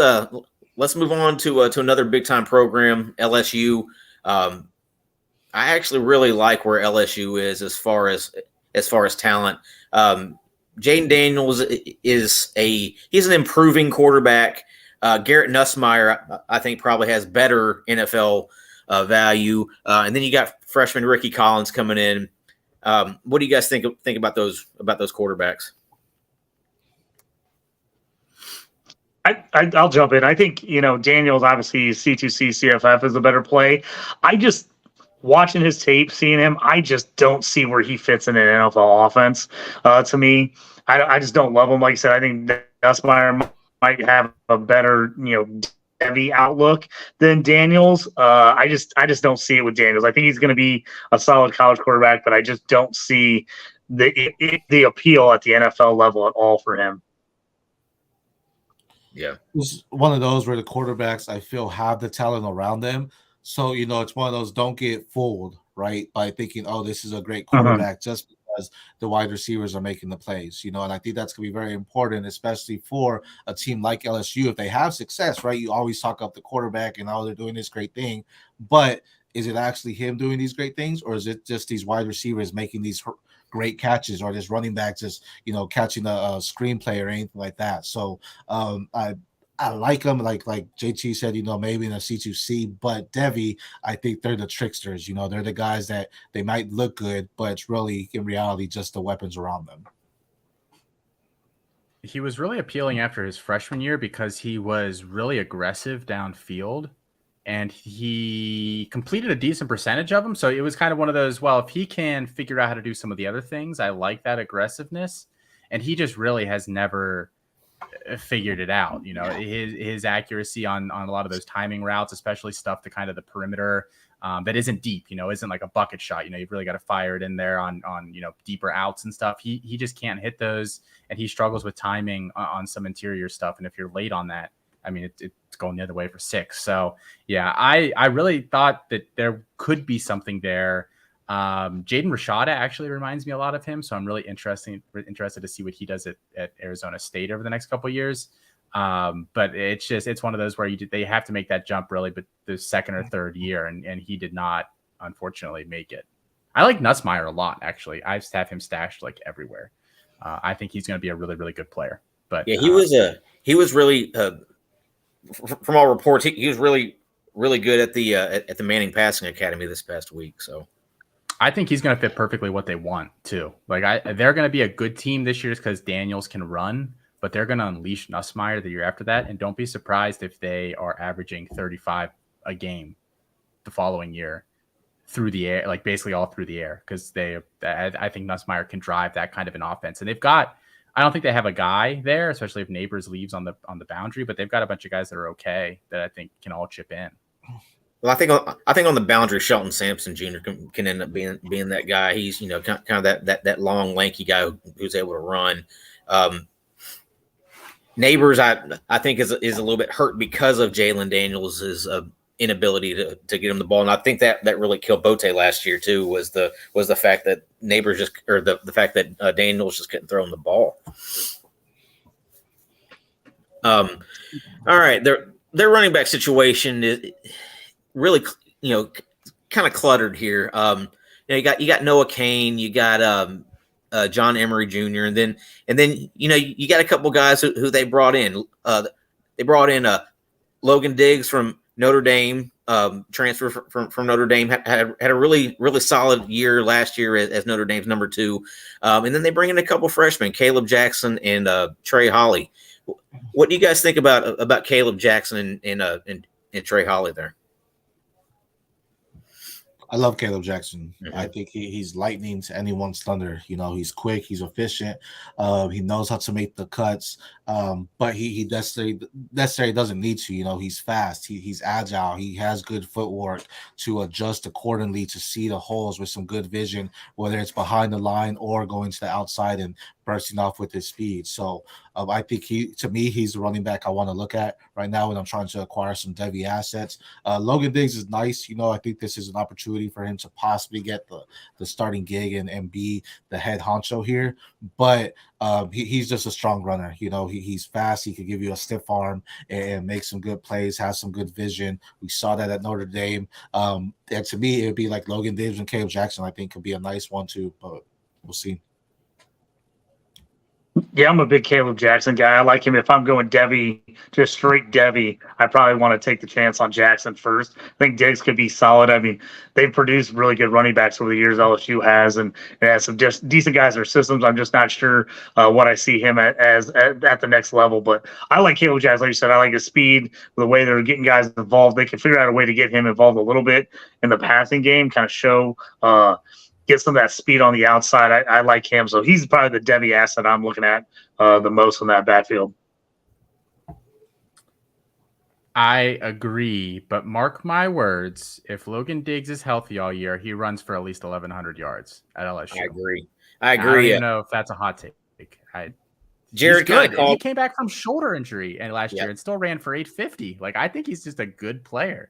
move on to another big time program, LSU. I actually really like where LSU is as far as talent. Jaden Daniels he's an improving quarterback. Garrett Nussmeier, I think, probably has better NFL value. And then you got freshman Ricky Collins coming in. What do you guys think about those quarterbacks? I'll jump in. I think, Daniels, obviously C2C CFF is a better play. I just watching his tape, seeing him, I just don't see where he fits in an NFL offense. To me, I just don't love him. Like I said, I think Nussmeier might have a better, heavy outlook than Daniels. I just don't see it with Daniels. I think he's going to be a solid college quarterback, but I just don't see the appeal at the NFL level at all for him. Yeah. It's one of those where the quarterbacks I feel have the talent around them. So, it's one of those don't get fooled, right, by thinking, oh, this is a great quarterback just because the wide receivers are making the plays, and I think that's going to be very important, especially for a team like LSU. If they have success, right, you always talk up the quarterback and, oh, they're doing this great thing. But is it actually him doing these great things, or is it just these wide receivers making these great catches, or this running back just catching a screenplay or anything like that. So I like them, like JT said, maybe in a C2C, but Devy, I think they're the tricksters. They're the guys that they might look good, but it's really in reality just the weapons around them. He was really appealing after his freshman year because he was really aggressive downfield, and he completed a decent percentage of them. So it was kind of one of those, well, if he can figure out how to do some of the other things, I like that aggressiveness. And he just really has never figured it out. His accuracy on a lot of those timing routes, especially stuff to kind of the perimeter that isn't deep, isn't like a bucket shot. You've really got to fire it in there on deeper outs and stuff. He just can't hit those, and he struggles with timing on some interior stuff. And if you're late on that, I mean, it's going the other way for 6. So yeah, I really thought that there could be something there. Jaden Rashada actually reminds me a lot of him, so I'm really interested to see what he does at Arizona State over the next couple of years. But it's one of those where they have to make that jump really, but the second or third year, and he did not, unfortunately, make it. I like Nussmeier a lot, actually. I just have him stashed like everywhere. I think he's going to be a really, really good player. But yeah, he was really from all reports, he was really, really good at the Manning Passing Academy this past week. So I think he's going to fit perfectly what they want too. Like they're going to be a good team this year because Daniels can run, but they're going to unleash Nussmeier the year after that. And don't be surprised if they are averaging 35 a game the following year through the air, like basically all through the air. Cause I think Nussmeier can drive that kind of an offense, and I don't think they have a guy there, especially if Neighbors leaves on the boundary, but they've got a bunch of guys that are okay that I think can all chip in. Well, I think on the boundary, Shelton Sampson Jr. can end up being that guy. He's kind of that long, lanky guy who's able to run. Neighbors, I think is a little bit hurt because of Jalen Daniels' inability to get him the ball, and I think that really killed Bote last year too. Was the fact that Neighbors the fact that Daniels just couldn't throw him the ball. All right, their running back situation is really, kind of cluttered here. You got Noah Kane, you got John Emery Jr., and then you got a couple guys who they brought in. They brought in Logan Diggs from Notre Dame, transfer from Notre Dame, had a really, really solid year last year as Notre Dame's number 2. And then they bring in a couple freshmen, Caleb Jackson and Trey Holly. What do you guys think about Caleb Jackson and Trey Holly there? I love Caleb Jackson. Mm-hmm. I think he's lightning to anyone's thunder. He's quick, he's efficient, he knows how to make the cuts, but he necessarily doesn't need to. He's fast, he's agile, he has good footwork to adjust accordingly to see the holes with some good vision, whether it's behind the line or going to the outside and bursting off with his speed. So I think he's the running back I want to look at right now when I'm trying to acquire some Devy assets. Logan Diggs is nice. I think this is an opportunity for him to possibly get the starting gig and be the head honcho here. But he's just a strong runner. He's fast. He could give you a stiff arm and make some good plays, has some good vision. We saw that at Notre Dame. And to me, it would be like Logan Diggs and Caleb Jackson, I think, could be a nice one too, but we'll see. Yeah, I'm a big Caleb Jackson guy. I like him. If I'm going Devy, just straight Devy, I probably want to take the chance on Jackson first. I think Diggs could be solid. I mean, they've produced really good running backs over the years, LSU has, and it has some just decent guys in their systems. I'm just not sure what I see him at the next level. But I like Caleb Jackson. Like you said, I like his speed, the way they're getting guys involved. They can figure out a way to get him involved a little bit in the passing game, kind of show get some of that speed on the outside. I like him. So he's probably the Devy asset I'm looking at the most in that backfield. I agree, but mark my words, if Logan Diggs is healthy all year, he runs for at least 1,100 yards at LSU. I agree. I don't even know if that's a hot take. Jared he came back from shoulder injury last year and still ran for 850. Like, I think he's just a good player.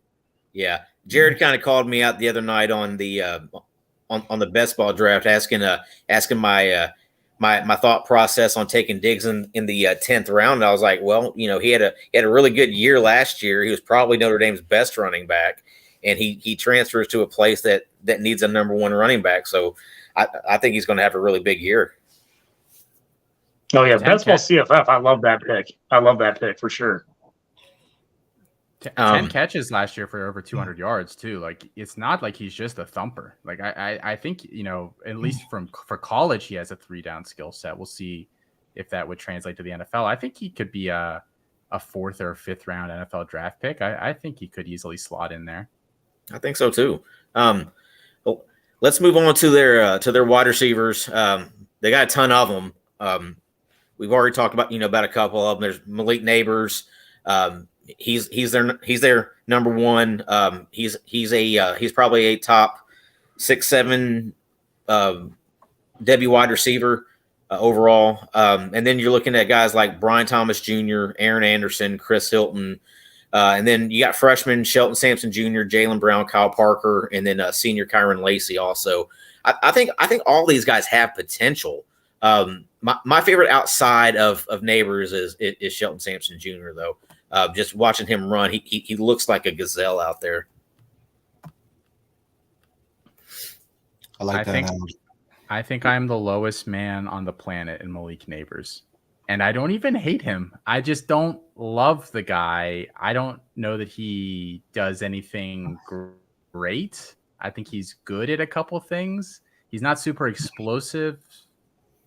Yeah. Jared kind of called me out the other night on the on the best ball draft, asking my my thought process on taking Diggs in the 10th round. And I was like, well, he had a really good year last year. He was probably Notre Dame's best running back, and he transfers to a place that needs a number 1 running back. So I think he's going to have a really big year. Oh yeah, best ball CFF. I love that pick. I love that pick for sure. 10 catches last year for over 200 yards too. Like, it's not like he's just a thumper. Like, I think, at least for college, he has a 3-down skill set. We'll see if that would translate to the NFL. I think he could be a 4th or 5th round NFL draft pick. I think he could easily slot in there. I think so too. Well, let's move on to their wide receivers. They got a ton of them. We've already talked about about a couple of them. There's Malik Neighbors. He's their number one. He's probably a top 6-7 Devy wide receiver overall. And then you're looking at guys like Brian Thomas Jr., Aaron Anderson, Chris Hilton, and then you got freshmen Shelton Sampson Jr., Jalen Brown, Kyle Parker, and then senior Kyron Lacey also. I think all these guys have potential. My favorite outside of Neighbors is Shelton Sampson Jr. though. Just watching him run, he looks like a gazelle out there. I like that. I think I'm the lowest man on the planet in Malik Neighbors. And I don't even hate him. I just don't love the guy. I don't know that he does anything great. I think he's good at a couple things. He's not super explosive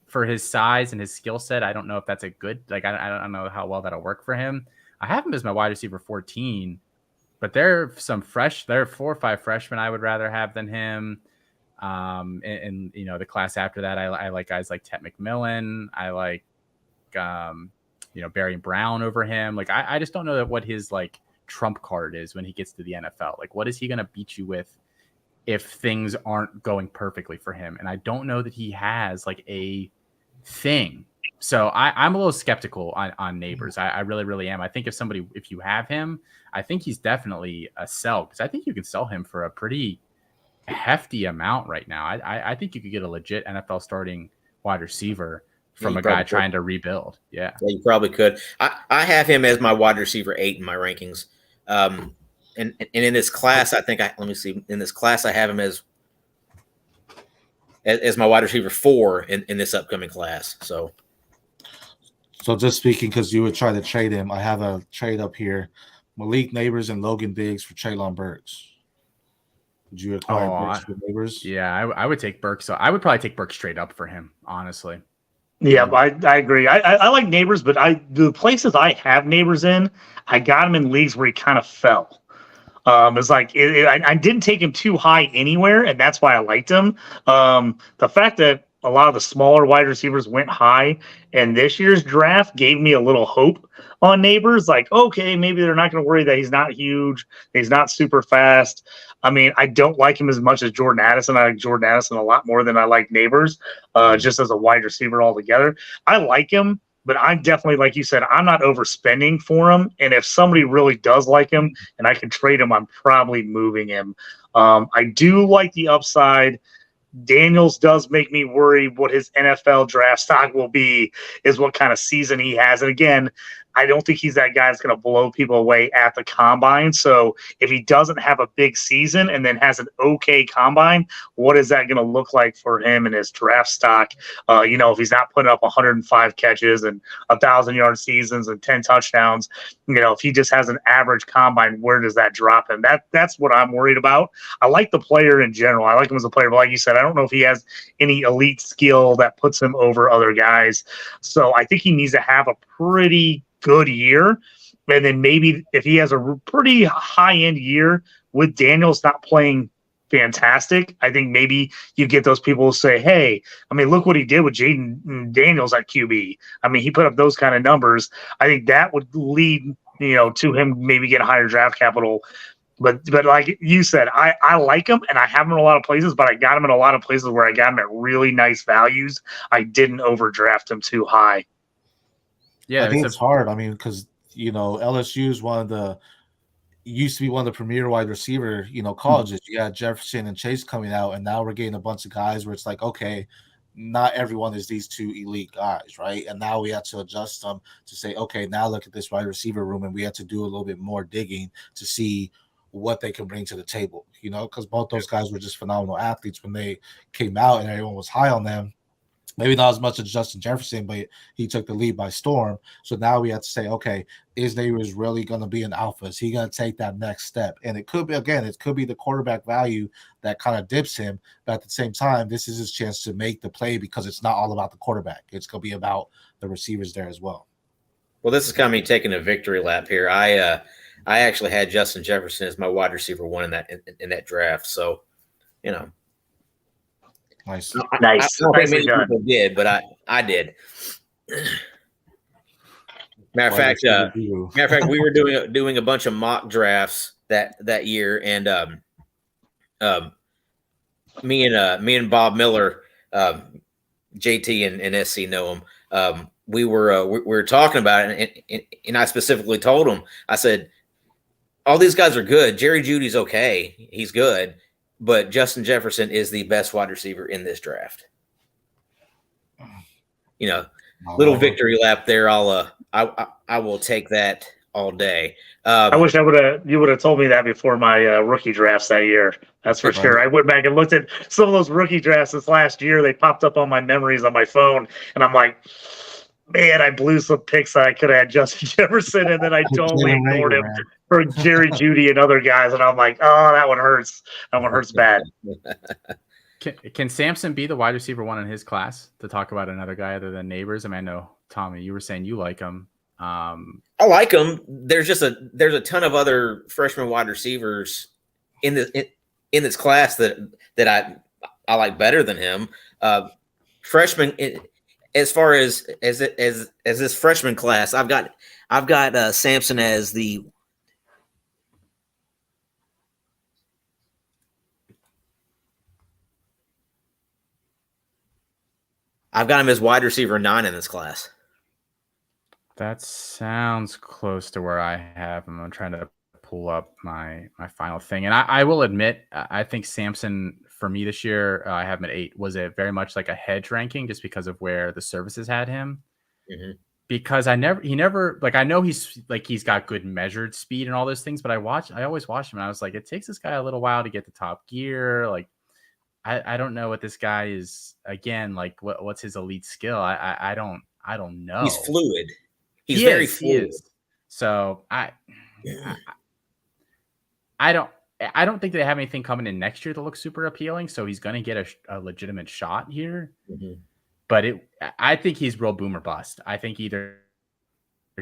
for his size and his skill set. I don't know if that's a good, I don't know how well that'll work for him. I have him as my wide receiver 14, but there are 4 or 5 freshmen I would rather have than him. And the class after that, I like guys like Tet McMillan. I like, Barry Brown over him. Like, I just don't know what his trump card is when he gets to the NFL. Like, what is he going to beat you with if things aren't going perfectly for him? And I don't know that he has a thing. So I'm a little skeptical on Neighbors. I really, really am. I think if you have him, I think he's definitely a sell, because I think you can sell him for a pretty hefty amount right now. I think you could get a legit NFL starting wide receiver from a guy trying to rebuild. Yeah, you probably could. I have him as my wide receiver 8 in my rankings. And in this class, in this class, I have him as my wide receiver 4 in this upcoming class. So just speaking, because you would try to trade him, I have a trade up here: Malik Neighbors and Logan Diggs for Treylon Burks. Would you acquire Burks for Neighbors? Yeah, I would take Burks. So I would probably take Burks straight up for him, honestly. Yeah, I agree. I like Neighbors, but the places I have Neighbors in, I got him in leagues where he kind of fell. It's I didn't take him too high anywhere, and that's why I liked him. The fact that a lot of the smaller wide receivers went high in this year's draft gave me a little hope on Neighbors. Okay, maybe they're not going to worry that he's not huge, he's not super fast. I mean, I don't like him as much as Jordan Addison. I like Jordan Addison a lot more than I like Neighbors, just as a wide receiver altogether. I like him, but I'm definitely, like you said, I'm not overspending for him. And if somebody really does like him and I can trade him, I'm probably moving him. I do like the upside. Daniels does make me worry what his NFL draft stock will be, is what kind of season he has. And again, I don't think he's that guy that's going to blow people away at the combine. So if he doesn't have a big season and then has an okay combine, what is that going to look like for him and his draft stock? If he's not putting up 105 catches and 1,000-yard seasons and 10 touchdowns, if he just has an average combine, where does that drop him? That's what I'm worried about. I like the player in general. I like him as a player, but like you said, I don't know if he has any elite skill that puts him over other guys. So I think he needs to have a pretty good year, and then maybe if he has a pretty high-end year with Daniels not playing fantastic, I think maybe you get those people who say, hey, I mean, look what he did with Jaden Daniels at QB. I mean, he put up those kind of numbers. I think that would lead to him maybe get higher draft capital. But like you said, I like him, and I have him in a lot of places, but I got him in a lot of places where I got him at really nice values. I didn't overdraft him too high. Yeah, I think it's hard. I mean, because LSU is used to be one of the premier wide receiver colleges. You got Jefferson and Chase coming out, and now we're getting a bunch of guys where it's like, okay, not everyone is these 2 elite guys, right? And now we have to adjust them to say, okay, now look at this wide receiver room, and we have to do a little bit more digging to see what they can bring to the table, because both those guys were just phenomenal athletes when they came out and everyone was high on them. Maybe not as much as Justin Jefferson, but he took the lead by storm. So now we have to say, okay, is Neighbors really going to be an alpha? Is he going to take that next step? And it could be the quarterback value that kind of dips him. But at the same time, this is his chance to make the play because it's not all about the quarterback. It's going to be about the receivers there as well. Well, this is kind of me taking a victory lap here. I actually had Justin Jefferson as my wide receiver 1 in that draft. So, Nice. Nice. I don't think many people did, but I did. Matter of fact, we were doing a bunch of mock drafts that year, and me and Bob Miller, JT and SC know him. We were talking about it, and I specifically told him, I said, all these guys are good. Jerry Jeudy's okay, he's good. But Justin Jefferson is the best wide receiver in this draft. Little victory lap there. I will take that all day. I wish you would have told me that before my rookie drafts that year. That's for sure. I went back and looked at some of those rookie drafts this last year. They popped up on my memories on my phone, and I'm like, man, I blew some picks that I could have had Justin Jefferson, and then I totally ignored him for Jerry Jeudy and other guys. And I'm like, oh, that one hurts. That one hurts bad. Can Sampson be the wide receiver 1 in his class, to talk about another guy other than Neighbors? I mean, I know, Tommy, you were saying you like him. I like him. There's a ton of other freshman wide receivers in this class that I like better than him. Freshman, as far as this freshman class, I've got Sampson as the I've got him as wide receiver 9 in this class. That sounds close to where I have him. I'm trying to pull up my final thing. And I will admit, I think Sampson, for me this year, I have him at 8. Was it very much like a hedge ranking just because of where the services had him? Mm-hmm. Because I know he's got good measured speed and all those things, but I always watch him and I was like, it takes this guy a little while to get the top gear. Like, I don't know what this guy is, again, like what's his elite skill. I don't know. He's fluid. He's very fluid. So I don't think they have anything coming in next year that looks super appealing. So he's going to get a legitimate shot here. Mm-hmm. But I think he's real boom or bust. I think either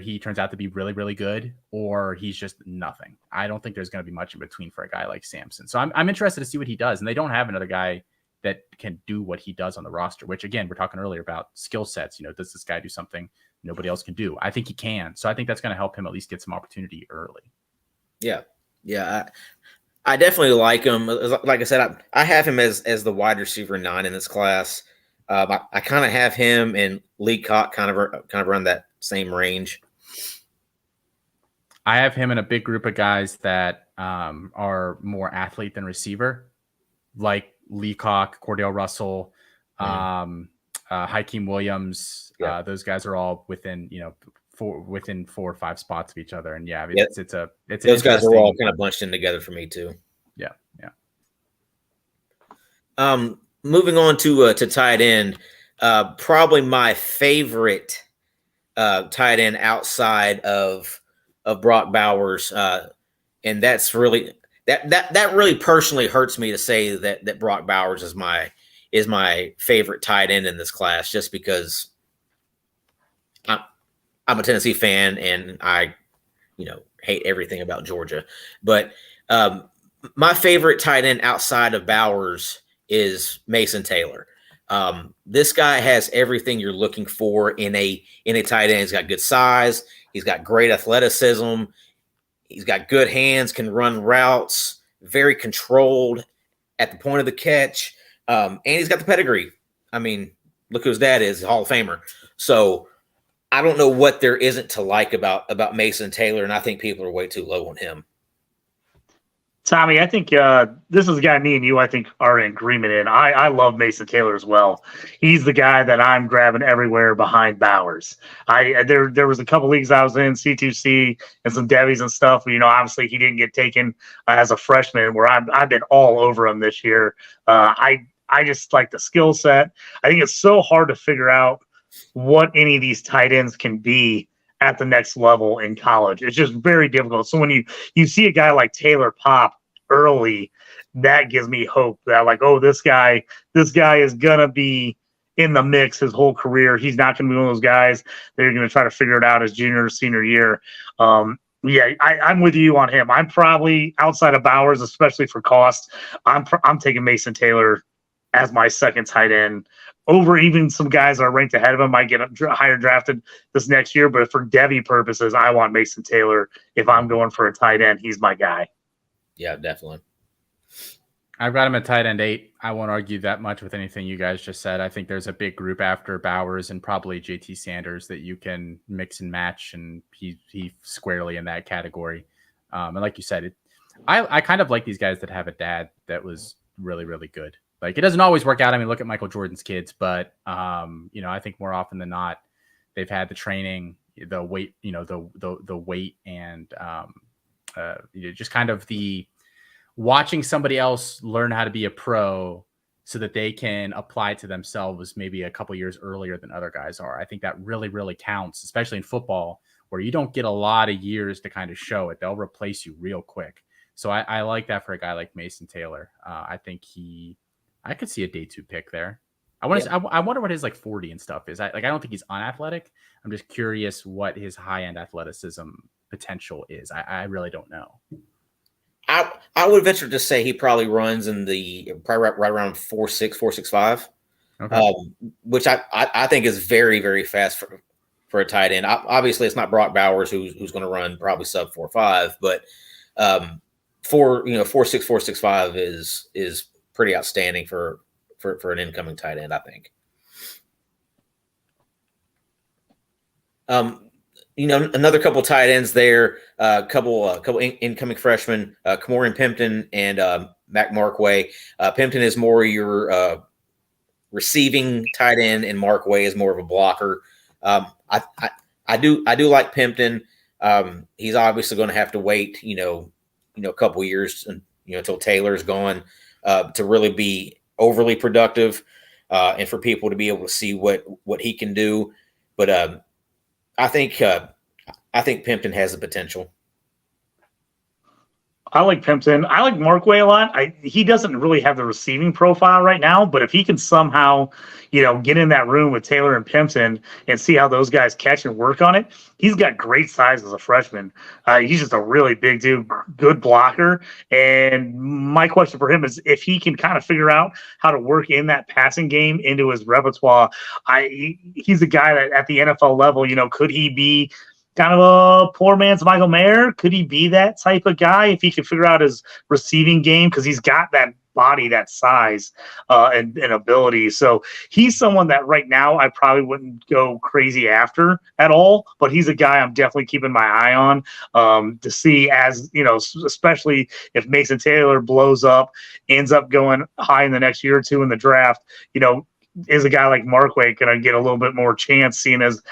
he turns out to be really, really good or he's just nothing. I don't think there's going to be much in between for a guy like Sampson. So I'm interested to see what he does. And they don't have another guy that can do what he does on the roster, which, again, we're talking earlier about skill sets. Does this guy do something nobody else can do? I think he can. So I think that's going to help him at least get some opportunity early. Yeah. I definitely like him. Like I said, I have him as the wide receiver 9 in this class. I kind of have him and Lee Cock kind of around that same range. I have him in a big group of guys that are more athlete than receiver, like Lee Cock, Cordell Russell, Hakeem Williams. Yeah. Those guys are all within 4 or 5 spots of each other. And it's those guys are all kind of bunched in together for me too. Yeah. Moving on to tight end, probably my favorite tight end outside of Brock Bowers, and that's really that really personally hurts me to say that Brock Bowers is my favorite tight end in this class, just because I'm a Tennessee fan and I hate everything about Georgia. But my favorite tight end outside of Bowers is Mason Taylor. This guy has everything you're looking for in a tight end. He's got good size. He's got great athleticism. He's got good hands, can run routes, very controlled at the point of the catch. And he's got the pedigree. I mean, look who his dad is, Hall of Famer. So I don't know what there isn't to like about Mason Taylor, and I think people are way too low on him. Tommy, I think this is a guy me and you, I think, are in agreement in. I love Mason Taylor as well. He's the guy that I'm grabbing everywhere behind Bowers. There was a couple leagues I was in, C2C and some Devies and stuff. Obviously he didn't get taken as a freshman, where I've been all over him this year. I just like the skill set. I think it's so hard to figure out what any of these tight ends can be at the next level in college. It's just very difficult. So when you see a guy like Taylor pop early, that gives me hope that, like, oh, this guy is gonna be in the mix his whole career. He's not gonna be one of those guys that are gonna try to figure it out his junior or senior year. Yeah, I'm with you on him. I'm probably outside of Bowers, especially for cost. I'm taking Mason Taylor as my second tight end over even some guys that are ranked ahead of him. Might get higher drafted this next year, but for Devy purposes, I want Mason Taylor. If I'm going for a tight end, he's my guy. Yeah, definitely. I've got him at tight end 8. I won't argue that much with anything you guys just said. I think there's a big group after Bowers and probably JT Sanders that you can mix and match, and he's squarely in that category. And like you said, I kind of like these guys that have a dad that was really, really good. Like, it doesn't always work out. I mean, look at Michael Jordan's kids, but I think more often than not, they've had the training, the weight, the weight, and just kind of the watching somebody else learn how to be a pro so that they can apply to themselves maybe a couple years earlier than other guys are. I think that really, really counts, especially in football, where you don't get a lot of years to kind of show it. They'll replace you real quick. So I like that for a guy like Mason Taylor. I think I could see a day 2 pick there. I wonder what his 40 and stuff is. I don't think he's unathletic. I'm just curious what his high end athleticism potential is. I really don't know. I would venture to say he probably runs in probably right around 4.6, 4.65, Okay. Which I think is very, very fast for a tight end. Obviously, it's not Brock Bowers who's going to run probably sub 4.5, but 4.6, 4.65 is pretty outstanding for an incoming tight end, I think. Another couple tight ends there, couple incoming freshmen, Kamorian Pimpton and Mac Markway. Pimpton is more your receiving tight end, and Markway is more of a blocker. I do like Pimpton. He's obviously going to have to wait, a couple years until Taylor's gone to really be overly productive, and for people to be able to see what he can do. But I think Pimpton has the potential. I like Pimpton. I like Markway a lot. He doesn't really have the receiving profile right now, but if he can somehow, get in that room with Taylor and Pimpton and see how those guys catch and work on it, he's got great size as a freshman. He's just a really big dude, good blocker. And my question for him is if he can kind of figure out how to work in that passing game into his repertoire. He's a guy that at the NFL level, could he be kind of a poor man's Michael Mayer? Could he be that type of guy if he can figure out his receiving game? Because he's got that body, that size, and ability. So he's someone that right now I probably wouldn't go crazy after at all, but he's a guy I'm definitely keeping my eye on to see, as especially if Mason Taylor blows up, ends up going high in the next year or two in the draft, is a guy like Markway going to get a little bit more chance, seeing as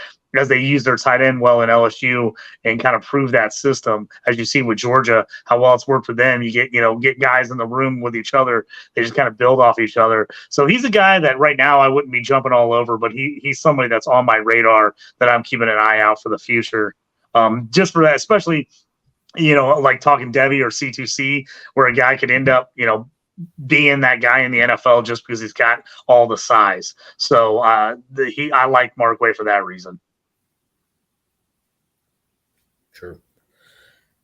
they use their tight end well in LSU and kind of prove that system, as you see with Georgia, how well it's worked for them. You get guys in the room with each other. They just kind of build off each other. So he's a guy that right now I wouldn't be jumping all over, but he's somebody that's on my radar that I'm keeping an eye out for the future. Just for that, especially, like talking Devy or C2C, where a guy could end up, being that guy in the NFL just because he's got all the size. So I like Markway for that reason. Sure.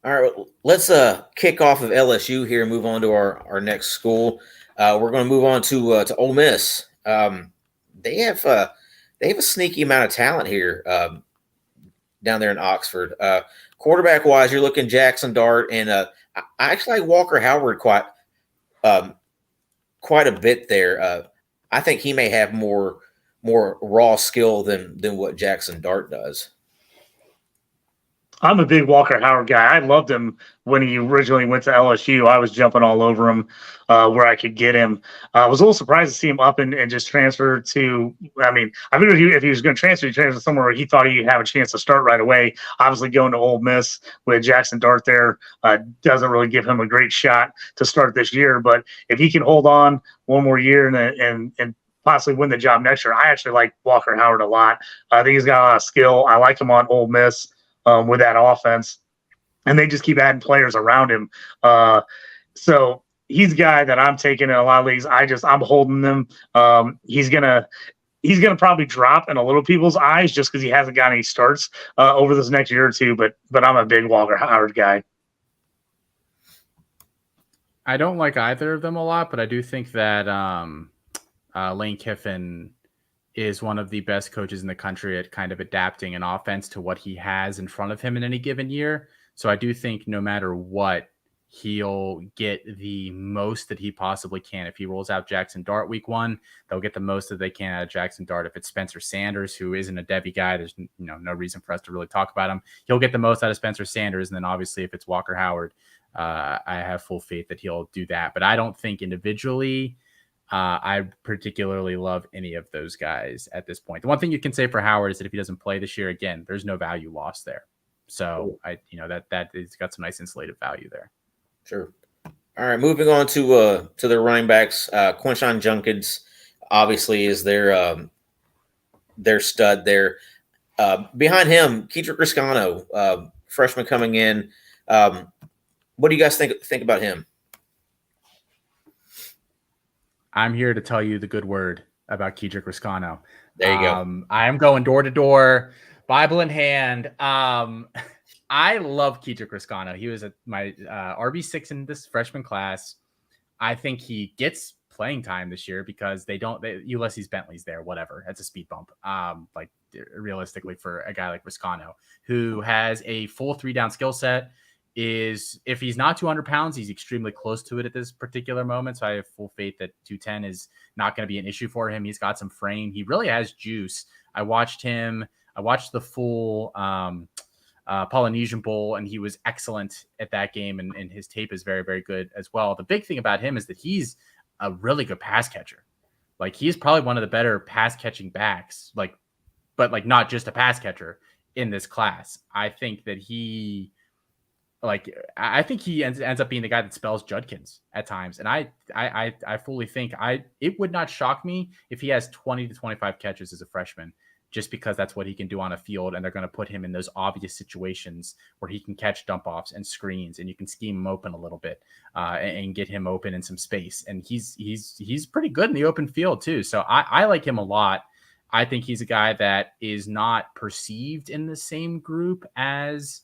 All right, let's kick off of LSU here and move on to our next school. We're going to move on to Ole Miss. They have a sneaky amount of talent here down there in Oxford. Quarterback wise, you're looking Jackson Dart, and I actually like Walker Howard quite a bit there. I think he may have more raw skill than what Jackson Dart does. I'm a big Walker Howard guy. I loved him when he originally went to LSU. I was jumping all over him where I could get him. I was a little surprised to see him up and just transfer to. I mean, I figured if he was going to transfer, he transferred somewhere where he thought he'd have a chance to start right away. Obviously, going to Ole Miss with Jackson Dart there doesn't really give him a great shot to start this year. But if he can hold on one more year and possibly win the job next year, I actually like Walker Howard a lot. I think he's got a lot of skill. I like him on Ole Miss. With that offense, and they just keep adding players around him. So he's a guy that I'm taking in a lot of leagues. I'm holding them. He's gonna probably drop in a little people's eyes just because he hasn't got any starts over this next year or two. But I'm a big Walker Howard guy. I don't like either of them a lot, but I do think that Lane Kiffin is one of the best coaches in the country at kind of adapting an offense to what he has in front of him in any given year. So I do think no matter what, he'll get the most that he possibly can. If he rolls out Jackson Dart week 1, they'll get the most that they can out of Jackson Dart. If it's Spencer Sanders, who isn't a Devy guy, there's no reason for us to really talk about him. He'll get the most out of Spencer Sanders. And then obviously if it's Walker Howard, I have full faith that he'll do that. But I don't think individually I particularly love any of those guys at this point. The one thing you can say for Howard is that if he doesn't play this year, again, there's no value lost there. So that it's got some nice insulated value there. Sure. All right, moving on to the running backs. Quinshon Judkins obviously is their stud there. Behind him, Kedrick Riscano, freshman coming in. What do you guys think about him? I'm here to tell you the good word about Kedrick Riscano. There you go. I am going door to door, Bible in hand. I love Kedrick Riscano. He was my RB6 in this freshman class. I think he gets playing time this year because Ulysses Bentley's there, whatever. That's a speed bump. Like realistically for a guy like Riscano, who has a full 3-down skill set, if he's not 200 pounds, he's extremely close to it at this particular moment. So I have full faith that 210 is not going to be an issue for him. He's got some frame. He really has juice. I watched the full Polynesian Bowl, and he was excellent at that game. And his tape is very, very good as well. The big thing about him is that he's a really good pass catcher. Like he's probably one of the better pass catching backs, but not just a pass catcher in this class. I think that he ends up being the guy that spells Judkins at times. And I fully think it would not shock me if he has 20 to 25 catches as a freshman, just because that's what he can do on a field. And they're going to put him in those obvious situations where he can catch dump offs and screens, and you can scheme him open a little bit and get him open in some space. And he's pretty good in the open field too. So I like him a lot. I think he's a guy that is not perceived in the same group as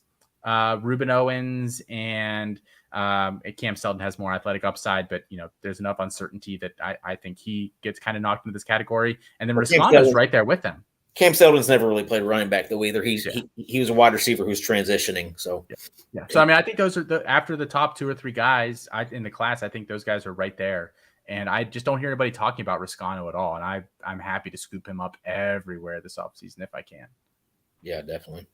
Ruben Owens, and Cam Seldon has more athletic upside, but there's enough uncertainty that I think he gets kind of knocked into this category. And then Riscano's right there with him. Cam Seldon's never really played running back though either. He was a wide receiver who's transitioning. So yeah. So I mean, I think those are after the top 2 or 3 guys in the class. I think those guys are right there. And I just don't hear anybody talking about Riscano at all. And I'm happy to scoop him up everywhere this offseason if I can. Yeah, definitely.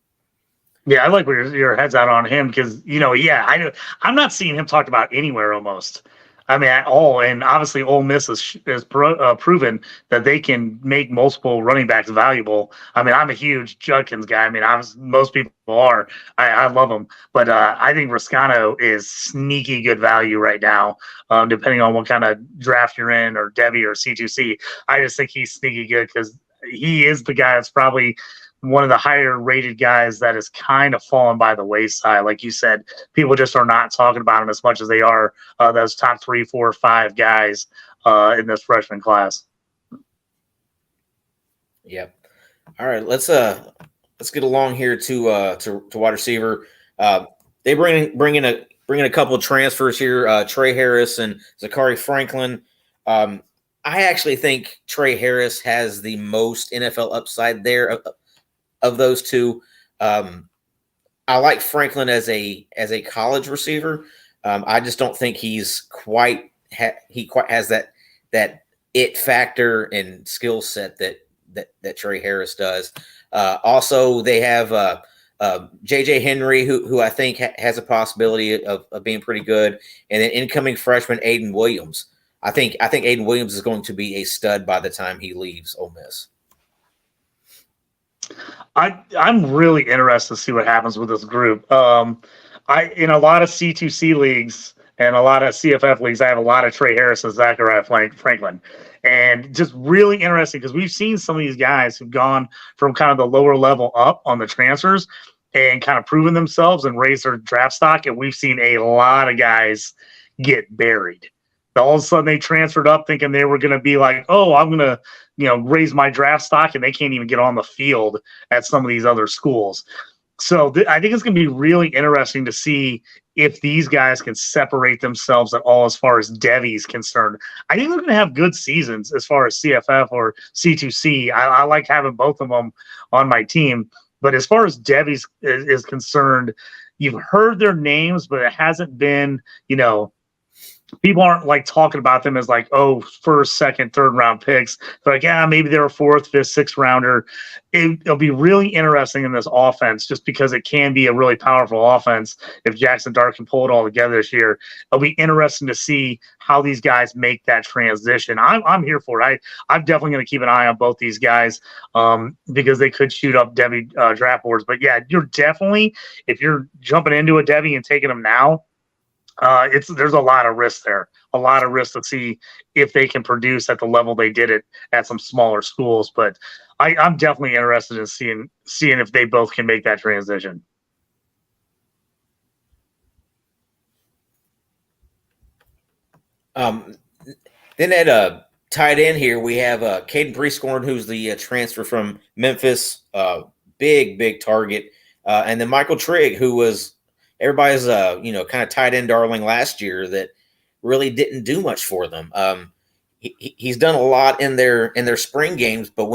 Yeah, I like where your head's out on him because, I know I'm not seeing him talked about anywhere almost. I mean, at all. And obviously, Ole Miss has proven that they can make multiple running backs valuable. I mean, I'm a huge Judkins guy. I mean, most people are. I love him. But I think Riscano is sneaky good value right now, depending on what kind of draft you're in, or Devy or C2C. I just think he's sneaky good because he is the guy that's probably – one of the higher rated guys that is kind of fallen by the wayside. Like you said, people just are not talking about him as much as they are those top 3, 4, 5 guys in this freshman class. Yep. All right, let's get along here to wide receiver. They bring in a couple of transfers here. Trey Harris and Zachary Franklin. I actually think Trey Harris has the most NFL upside there of those two. I like Franklin as a college receiver. I just don't think he's quite has that it factor and skill set that Trey Harris does. Also, they have JJ Henry, who I think has a possibility of being pretty good, and then incoming freshman Aiden Williams. I think Aiden Williams is going to be a stud by the time he leaves Ole Miss. I'm really interested to see what happens with this group. In a lot of C2C leagues and a lot of CFF leagues, I have a lot of Trey Harris and Zachariah Franklin. And just really interesting because we've seen some of these guys who've gone from kind of the lower level up on the transfers and kind of proven themselves and raised their draft stock. And we've seen a lot of guys get buried. All of a sudden they transferred up thinking they were going to be like, oh, I'm going to, raise my draft stock, and they can't even get on the field at some of these other schools. So I think it's going to be really interesting to see if these guys can separate themselves at all as far as Devy's concerned. I think they're going to have good seasons as far as CFF or C2C. I like having both of them on my team. But as far as Devy's is concerned, you've heard their names, but it hasn't been, people aren't like talking about them as like, oh, first, second, third round picks. They're like, yeah, maybe they're a fourth, fifth, sixth rounder. It'll be really interesting in this offense just because it can be a really powerful offense if Jackson Dart can pull it all together this year. It'll be interesting to see how these guys make that transition. I'm here for it. I'm definitely going to keep an eye on both these guys because they could shoot up Devy draft boards. But yeah, you're definitely, if you're jumping into a Devy and taking them now, there's a lot of risk there, a lot of risk to see if they can produce at the level they did it at some smaller schools. But I'm definitely interested in seeing if they both can make that transition. Then at tight end here, we have Caden Prieskorn, who's the transfer from Memphis, big target, and then Michael Trigg, who was everybody's kind of tight end darling last year that really didn't do much for them. He's done a lot in their spring games, but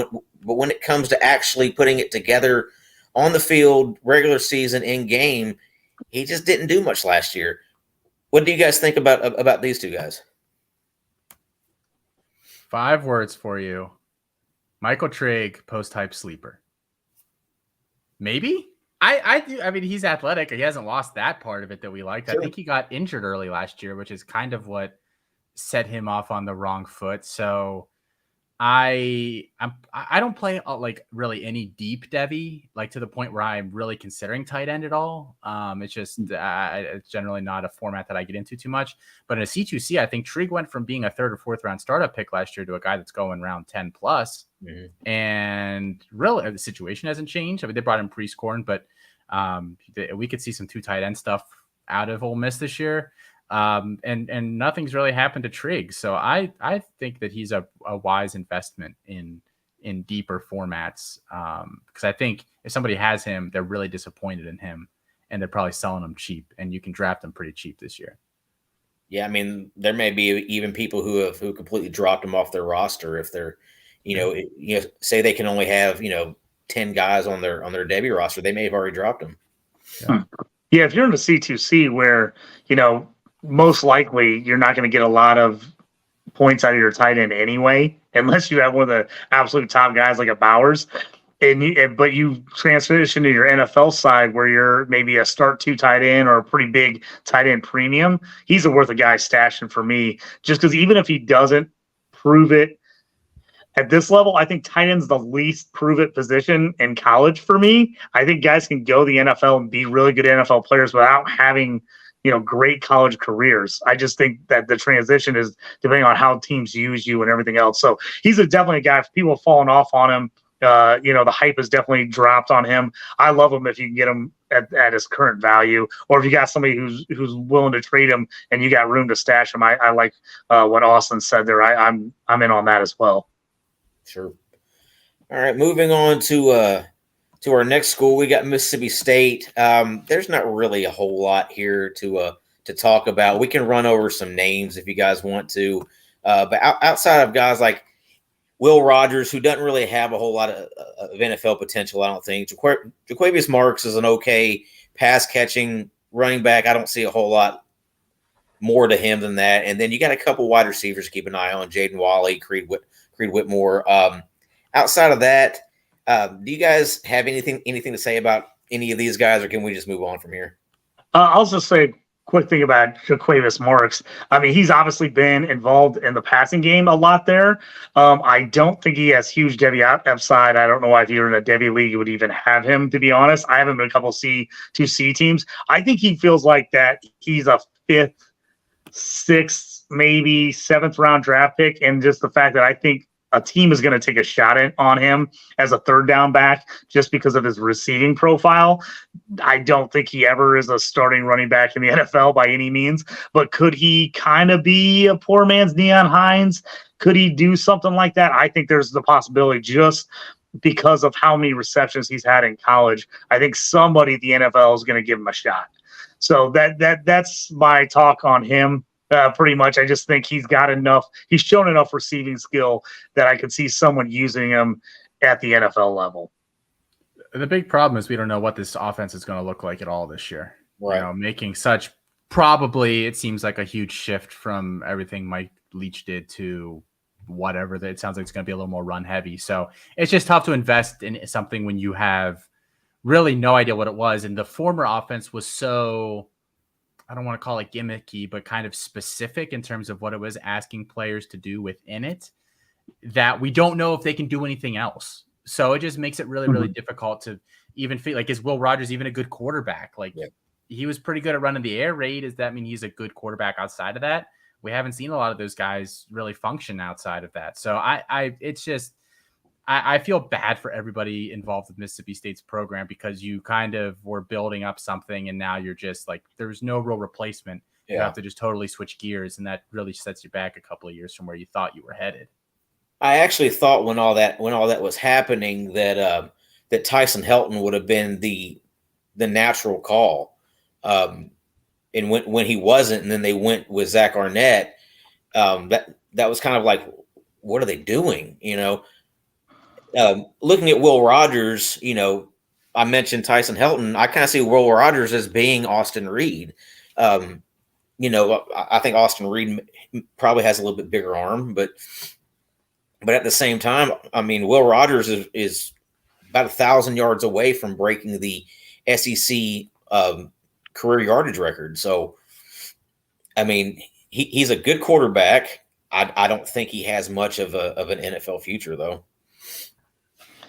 when it comes to actually putting it together on the field, regular season, in game, he just didn't do much last year. What do you guys think about these two guys? 5 words for you: Michael Trigg, post-hype sleeper. Maybe. I do. I mean, he's athletic. He hasn't lost that part of it that we liked. Sure. I think he got injured early last year, which is kind of what set him off on the wrong foot. So I don't play like really any deep Devy, like to the point where I'm really considering tight end at all. It's just it's generally not a format that I get into too much. But in a C2C, I think Trigg went from being a 3rd or 4th round startup pick last year to a guy that's going round 10 plus. Mm-hmm. And really, the situation hasn't changed. I mean, they brought in Prieskorn, but we could see some 2 tight end stuff out of Ole Miss this year. And nothing's really happened to Trigg. So I think that he's a wise investment in deeper formats. Because I think if somebody has him, they're really disappointed in him, and they're probably selling him cheap, and you can draft him pretty cheap this year. Yeah. I mean, there may be even people who completely dropped him off their roster. If they're, say they can only have, 10 guys on their Devy roster, they may have already dropped him. Yeah. If you're in the C2C where, most likely you're not going to get a lot of points out of your tight end anyway, unless you have one of the absolute top guys like a Bowers. But you transition to your NFL side where you're maybe a start 2 tight end or a pretty big tight end premium. He's worth a guy stashing for me, just because even if he doesn't prove it at this level, I think tight end's the least prove it position in college for me. I think guys can go the NFL and be really good NFL players without having great college careers. I just think that the transition is depending on how teams use you and everything else. So he's definitely a guy. If people have fallen off on him, the hype has definitely dropped on him. I love him if you can get him at his current value, or if you got somebody who's willing to trade him and you got room to stash him. I like what Austin said there. I'm in on that as well. Sure. All right, moving on to our next school, we got Mississippi State. There's not really a whole lot here to talk about. We can run over some names if you guys want to, but outside of guys like Will Rogers, who doesn't really have a whole lot of NFL potential, I don't think. Jaquavius Marks is an okay pass-catching running back. I don't see a whole lot more to him than that. And then you got a couple wide receivers to keep an eye on: Jaden Wally, Creed Whitmore. Outside of that, do you guys have anything to say about any of these guys, or can we just move on from here? I'll just say quick thing about Jaquavis Marks. I mean, he's obviously been involved in the passing game a lot there. I don't think he has huge Devy upside. I don't know why if you're in a Devy league, you would even have him, to be honest. I haven't been a couple C2C teams. I think he feels like that he's a 5th, 6th, maybe 7th round draft pick. And just the fact that I think a team is going to take a shot on him as a 3rd down back just because of his receiving profile. I don't think he ever is a starting running back in the NFL by any means, but could he kind of be a poor man's Neon Hines? Could he do something like that? I think there's the possibility just because of how many receptions he's had in college. I think somebody at the NFL is going to give him a shot. So that's my talk on him. Pretty much, I just think he's got enough. He's shown enough receiving skill that I could see someone using him at the NFL level. The big problem is we don't know what this offense is going to look like at all this year. Right. You know, making such probably it seems like a huge shift from everything Mike Leach did to whatever. It sounds like it's going to be a little more run heavy. So it's just tough to invest in something when you have really no idea what it was. And the former offense was so, I don't want to call it gimmicky, but kind of specific in terms of what it was asking players to do within it, that we don't know if they can do anything else. So it just makes it really, really difficult to even feel like, is Will Rogers even a good quarterback? Like he was pretty good at running the air raid. Does that mean he's a good quarterback outside of that? We haven't seen a lot of those guys really function outside of that. So I feel bad for everybody involved with Mississippi State's program because you kind of were building up something and now you're just like, there's no real replacement. Yeah. You have to just totally switch gears, and that really sets you back a couple of years from where you thought you were headed. I actually thought when all that was happening that Tyson Helton would have been the natural call. And when he wasn't, and then they went with Zach Arnett, that was kind of like, what are they doing? You know, looking at Will Rogers, you know, I mentioned Tyson Helton. I kind of see Will Rogers as being Austin Reed. You know, I think Austin Reed probably has a little bit bigger arm, but at the same time, I mean, Will Rogers is about 1,000 yards away from breaking the SEC career yardage record. So, I mean, he's a good quarterback. I don't think he has much of an NFL future, though.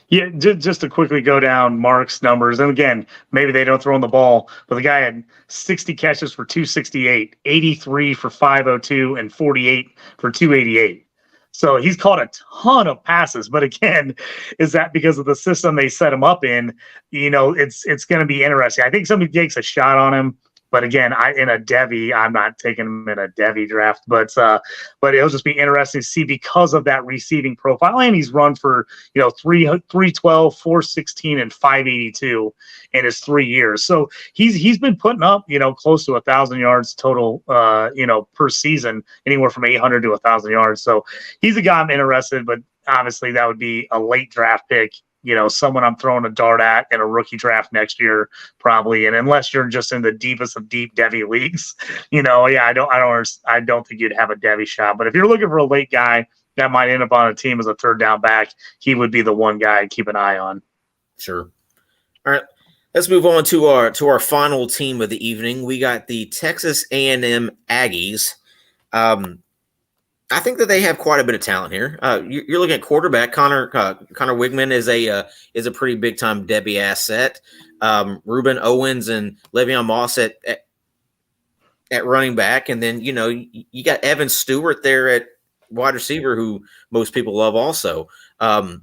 Yeah, just to quickly go down Mark's numbers. And again, maybe they don't throw in the ball, but the guy had 60 catches for 268, 83 for 502, and 48 for 288. So he's caught a ton of passes. But again, is that because of the system they set him up in? You know, it's going to be interesting. I think somebody takes a shot on him. But again, in a Devy, I'm not taking him in a Devy draft. But it'll just be interesting to see because of that receiving profile. And he's run for, you know, 312, 416, and 582 in his 3 years. So he's been putting up, you know, close to 1,000 yards total, you know, per season, anywhere from 800 to 1,000 yards. So he's a guy I'm interested, but obviously that would be a late draft pick. You know, someone I'm throwing a dart at in a rookie draft next year, probably. And unless you're just in the deepest of deep Devy leagues, you know, yeah, I don't think you'd have a Devy shot. But if you're looking for a late guy that might end up on a team as a 3rd down back, he would be the one guy I'd keep an eye on. Sure. All right, let's move on to our final team of the evening. We got the Texas A&M Aggies. I think that they have quite a bit of talent here. You're looking at quarterback Connor Wigman is a pretty big time Devy asset. Reuben Owens and Le'Veon Moss at running back, and then you know you got Evan Stewart there at wide receiver, who most people love also. What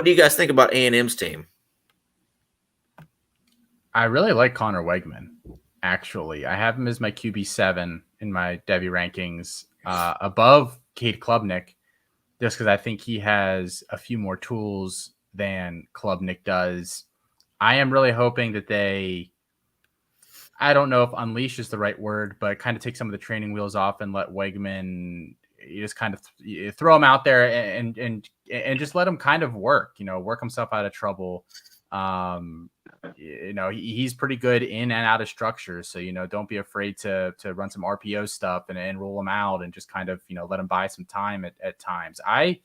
do you guys think about A&M's team? I really like Connor Wegman. Actually, I have him as my QB7 in my Devy rankings, above Cade Klubnik, just because I think he has a few more tools than Klubnik does. I am really hoping that I don't know if unleash is the right word, but kind of take some of the training wheels off and let Wegman, you just kind of throw him out there and just let him kind of work himself out of trouble. You know, he's pretty good in and out of structure. So, you know, don't be afraid to run some RPO stuff and roll him out and just kind of, you know, let him buy some time at times. I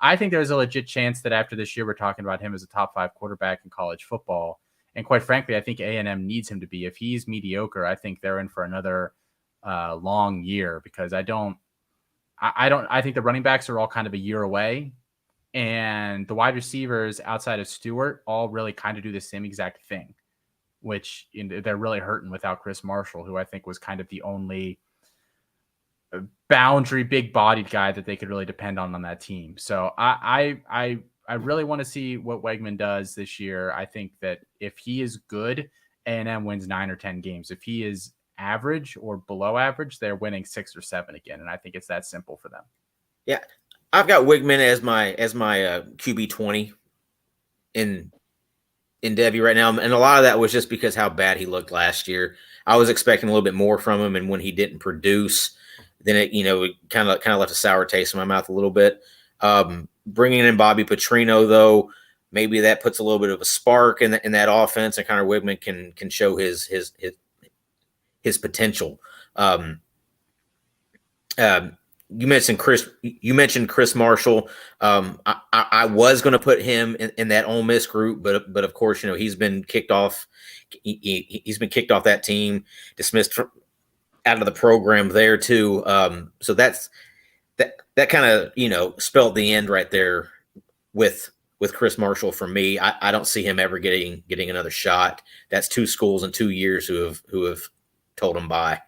I think there's a legit chance that after this year, we're talking about him as a top 5 quarterback in college football. And quite frankly, I think A&M needs him to be. If he's mediocre, I think they're in for another long year, because I think the running backs are all kind of a year away. And the wide receivers outside of Stewart all really kind of do the same exact thing, which they're really hurting without Chris Marshall, who I think was kind of the only boundary big bodied guy that they could really depend on that team. So I really want to see what Weigman does this year. I think that if he is good, A&M wins 9 or 10 games. If he is average or below average, they're winning 6 or 7 again. And I think it's that simple for them. Yeah. I've got Weigman as my QB 20 in Devy right now, and a lot of that was just because how bad he looked last year. I was expecting a little bit more from him, and when he didn't produce, then it kind of left a sour taste in my mouth a little bit. Bringing in Bobby Petrino, though, maybe that puts a little bit of a spark in that offense, and Connor Weigman can show his potential. You mentioned Chris Marshall. I was going to put him in that Ole Miss group, but of course, he's been kicked off. He's been kicked off that team, dismissed out of the program there too. So that kind of spelled the end right there with Chris Marshall for me. I don't see him ever getting another shot. That's 2 schools in 2 years who have told him bye.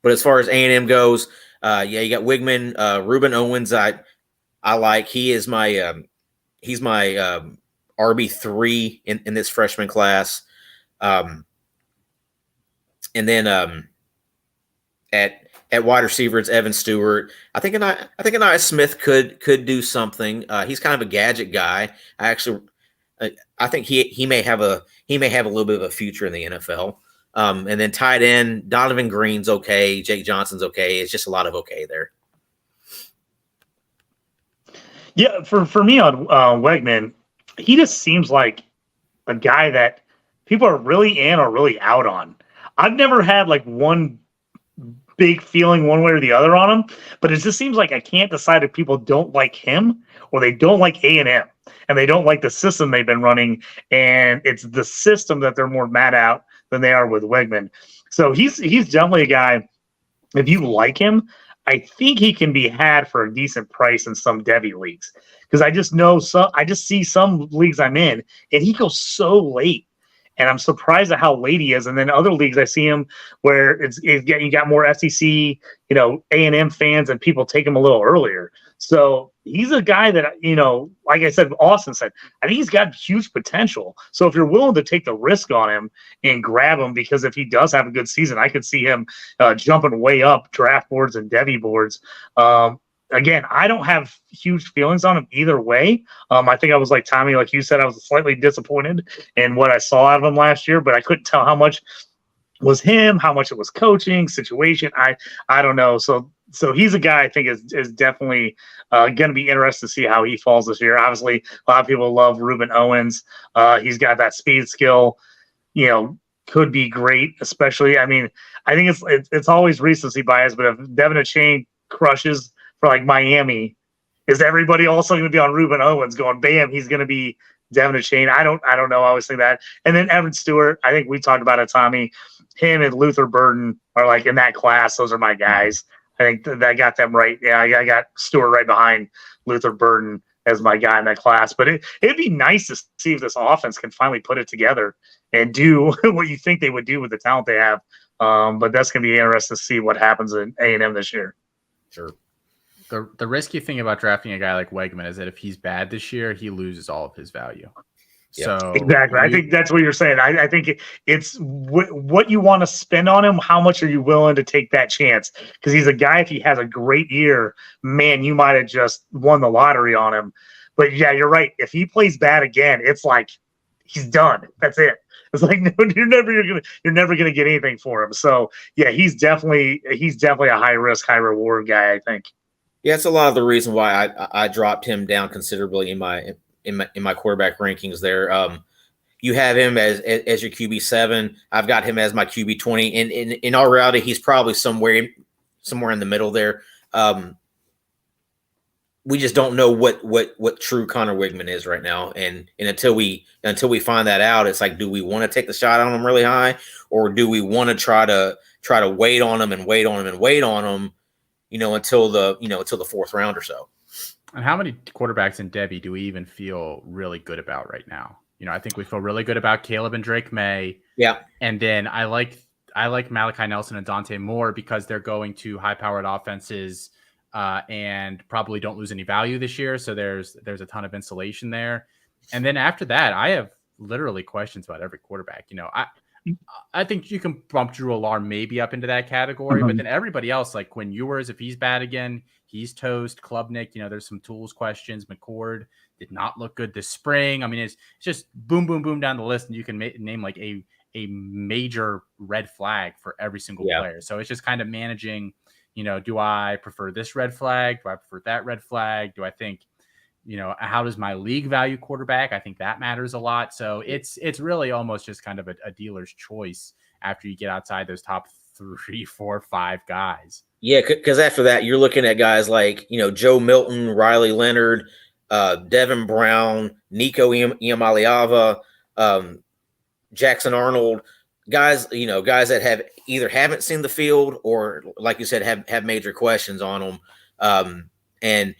But as far as A&M goes, you got Weigman, Reuben Owens. I like. He is my he's my RB3 in this freshman class. And then at wide receiver, it's Evan Stewart. I think Anaya Smith could do something. He's kind of a gadget guy. I think he may have a little bit of a future in the NFL. And then tight end, Donovan Green's okay. Jake Johnson's okay. It's just a lot of okay there. Yeah, for me on Weigman, he just seems like a guy that people are really in or really out on. I've never had like one big feeling one way or the other on him, but it just seems like I can't decide if people don't like him or they don't like A&M and they don't like the system they've been running, and it's the system that they're more mad at than they are with Weigman. So he's definitely a guy, if you like him, I think he can be had for a decent price in some Devy leagues. Because I just see some leagues I'm in, and he goes so late. And I'm surprised at how late he is. And then other leagues I see him where you got more SEC, A&M fans, and people take him a little earlier. So he's a guy that, like I said, Austin said, I think he's got huge potential. So if you're willing to take the risk on him and grab him, because if he does have a good season, I could see him jumping way up draft boards and Devy boards. Again, I don't have huge feelings on him either way. I think I was like Tommy, like you said, I was slightly disappointed in what I saw out of him last year, but I couldn't tell how much was him, how much it was coaching, situation. I don't know. So he's a guy I think is definitely going to be interested to see how he falls this year. Obviously, a lot of people love Reuben Owens. He's got that speed skill, could be great, especially. I mean, I think it's always recency bias, but if Devin Achane crushes for like Miami, is everybody also going to be on Reuben Owens going, bam, he's going to be Devin Achane? I don't know. I always think that. And then Evan Stewart, I think we talked about it, Tommy. Him and Luther Burden are like in that class. Those are my guys. I think that got them right. Yeah, I got Stewart right behind Luther Burden as my guy in that class. But it'd be nice to see if this offense can finally put it together and do what you think they would do with the talent they have. But that's going to be interesting to see what happens in A&M this year. Sure. The risky thing about drafting a guy like Weigman is that if he's bad this year, he loses all of his value. Yeah. So exactly. I think that's what you're saying. I think it's what you want to spend on him. How much are you willing to take that chance? Because he's a guy, if he has a great year, man, you might have just won the lottery on him. But yeah, you're right. If he plays bad again, it's like he's done. That's it. It's like, no, you're never gonna get anything for him. So yeah, he's definitely a high risk, high reward guy, I think. Yeah, it's a lot of the reason why I dropped him down considerably in my quarterback rankings there. You have him as your QB7. I've got him as my QB20. And in all reality, he's probably somewhere in the middle there. we just don't know what true Connor Wigman is right now. And until we find that out, it's like, do we want to take the shot on him really high, or do we want to try to wait on him and wait on him and wait on him, until the fourth round or so. And how many quarterbacks in Devy do we even feel really good about right now? I think we feel really good about Caleb and Drake May. Yeah. And then I like Malachi Nelson and Dante Moore because they're going to high-powered offenses and probably don't lose any value this year. So there's a ton of insulation there. And then after that, I have literally questions about every quarterback. I think you can bump Drew Alar maybe up into that category, but then everybody else, like Quinn Ewers, if he's bad again, he's toast. Klubnik, there's some tools questions. McCord did not look good this spring. I mean, it's just boom, boom, boom down the list, and you can name like a major red flag for every single player. So it's just kind of managing, do I prefer this red flag? Do I prefer that red flag? Do I think, how does my league value quarterback? I think that matters a lot. So it's really almost just kind of a dealer's choice after you get outside those top 3, 4, 5 guys. Yeah, because after that, you're looking at guys like, Joe Milton, Riley Leonard, Devin Brown, Nico Iamaleava, Jackson Arnold, guys that haven't seen the field or, like you said, have major questions on them. And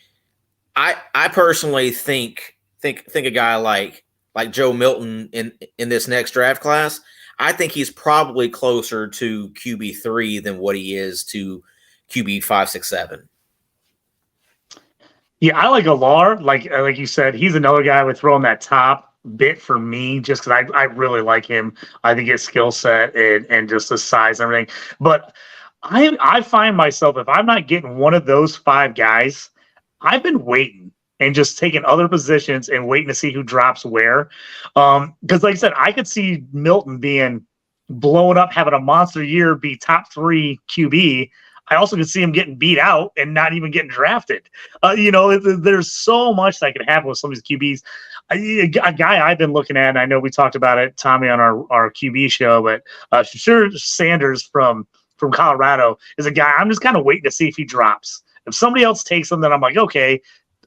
I personally think a guy like Joe Milton in this next draft class, I think he's probably closer to QB3 than what he is to QB 5, 6, 7. Yeah, I like Alar. Like you said, he's another guy I would throw in that top bit for me, just because I really like him. I think his skill set and just the size and everything. But I find myself, if I'm not getting one of those 5 guys, I've been waiting and just taking other positions and waiting to see who drops where. Because like I said, I could see Milton being blowing up, having a monster year, be top 3 QB. I also could see him getting beat out and not even getting drafted. There's so much that can happen with some of these QBs. A guy I've been looking at, and I know we talked about it, Tommy, on our QB show, but sure, Sanders from Colorado is a guy I'm just kind of waiting to see if he drops. If somebody else takes him, then I'm like, okay,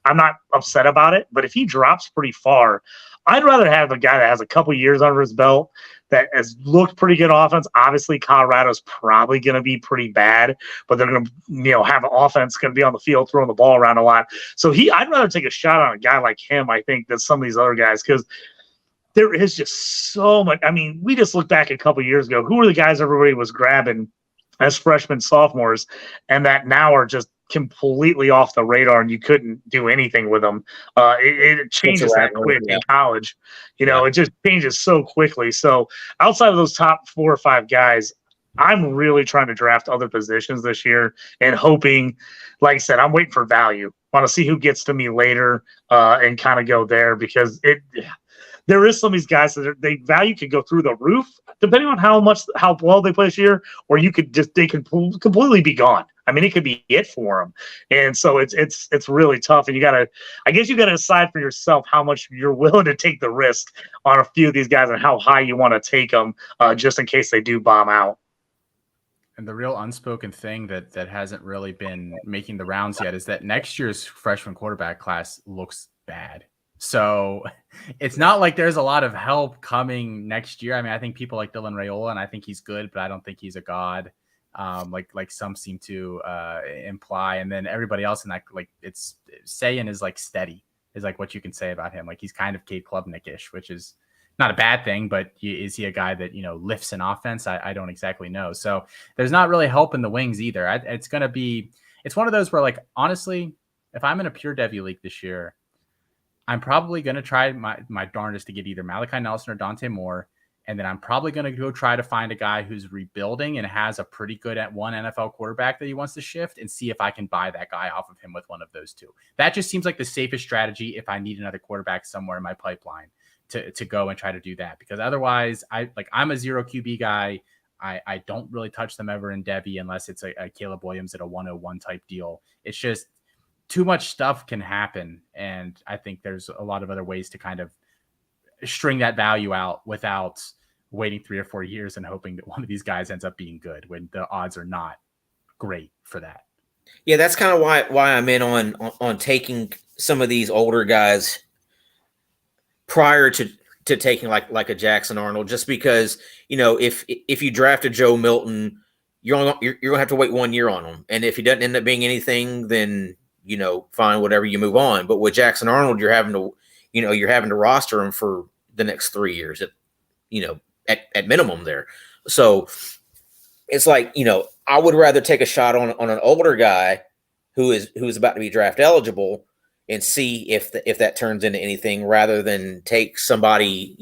I'm not upset about it. But if he drops pretty far, I'd rather have a guy that has a couple years under his belt that has looked pretty good offense. Obviously, Colorado's probably going to be pretty bad, but they're going to, have an offense going to be on the field throwing the ball around a lot. So I'd rather take a shot on a guy like him, I think, than some of these other guys, because there is just so much. I mean, we just look back a couple years ago. Who were the guys everybody was grabbing as freshmen, sophomores, and that now are just completely off the radar, and you couldn't do anything with them. It changes that quick in college. It just changes so quickly. So outside of those top 4 or 5 guys, I'm really trying to draft other positions this year and hoping, like I said, I'm waiting for value. I want to see who gets to me later and kind of go there, because there is some of these guys that they value could go through the roof depending on how well they play this year, or they could completely be gone. I mean, it could be it for them. And so it's really tough. And you got to decide for yourself how much you're willing to take the risk on a few of these guys and how high you want to take them just in case they do bomb out. And the real unspoken thing that hasn't really been making the rounds yet is that next year's freshman quarterback class looks bad. So it's not like there's a lot of help coming next year. I mean, I think people like Dylan Raiola, and I think he's good, but I don't think he's a god. Like some seem to imply, and then everybody else in that, like, it's saying is like steady is like what you can say about him. Like, he's kind of Cade Klubnik-ish, which is not a bad thing, but is he a guy that lifts an offense? I don't exactly know. So there's not really help in the wings either. It's one of those where, like, honestly, if I'm in a pure Devy league this year, I'm probably going to try my darndest to get either Malachi Nelson or Dante Moore. And then I'm probably going to go try to find a guy who's rebuilding and has a pretty good at one NFL quarterback that he wants to shift, and see if I can buy that guy off of him with one of those 2. That just seems like the safest strategy if I need another quarterback somewhere in my pipeline to go and try to do that. Because otherwise, I'm a 0 QB guy. I don't really touch them ever in Devy unless it's a Caleb Williams at a 101 type deal. It's just too much stuff can happen. And I think there's a lot of other ways to kind of string that value out without waiting 3 or 4 years and hoping that one of these guys ends up being good when the odds are not great for that. Yeah, that's kind of why I'm in on taking some of these older guys prior to taking like a Jackson Arnold, just because if you draft a Joe Milton, you're gonna have to wait 1 year on him, and if he doesn't end up being anything, then fine, whatever, you move on. But with Jackson Arnold, you're having to roster him for the next 3 years at minimum there. So it's like, I would rather take a shot on an older guy who's about to be draft eligible and see if that turns into anything, rather than take somebody,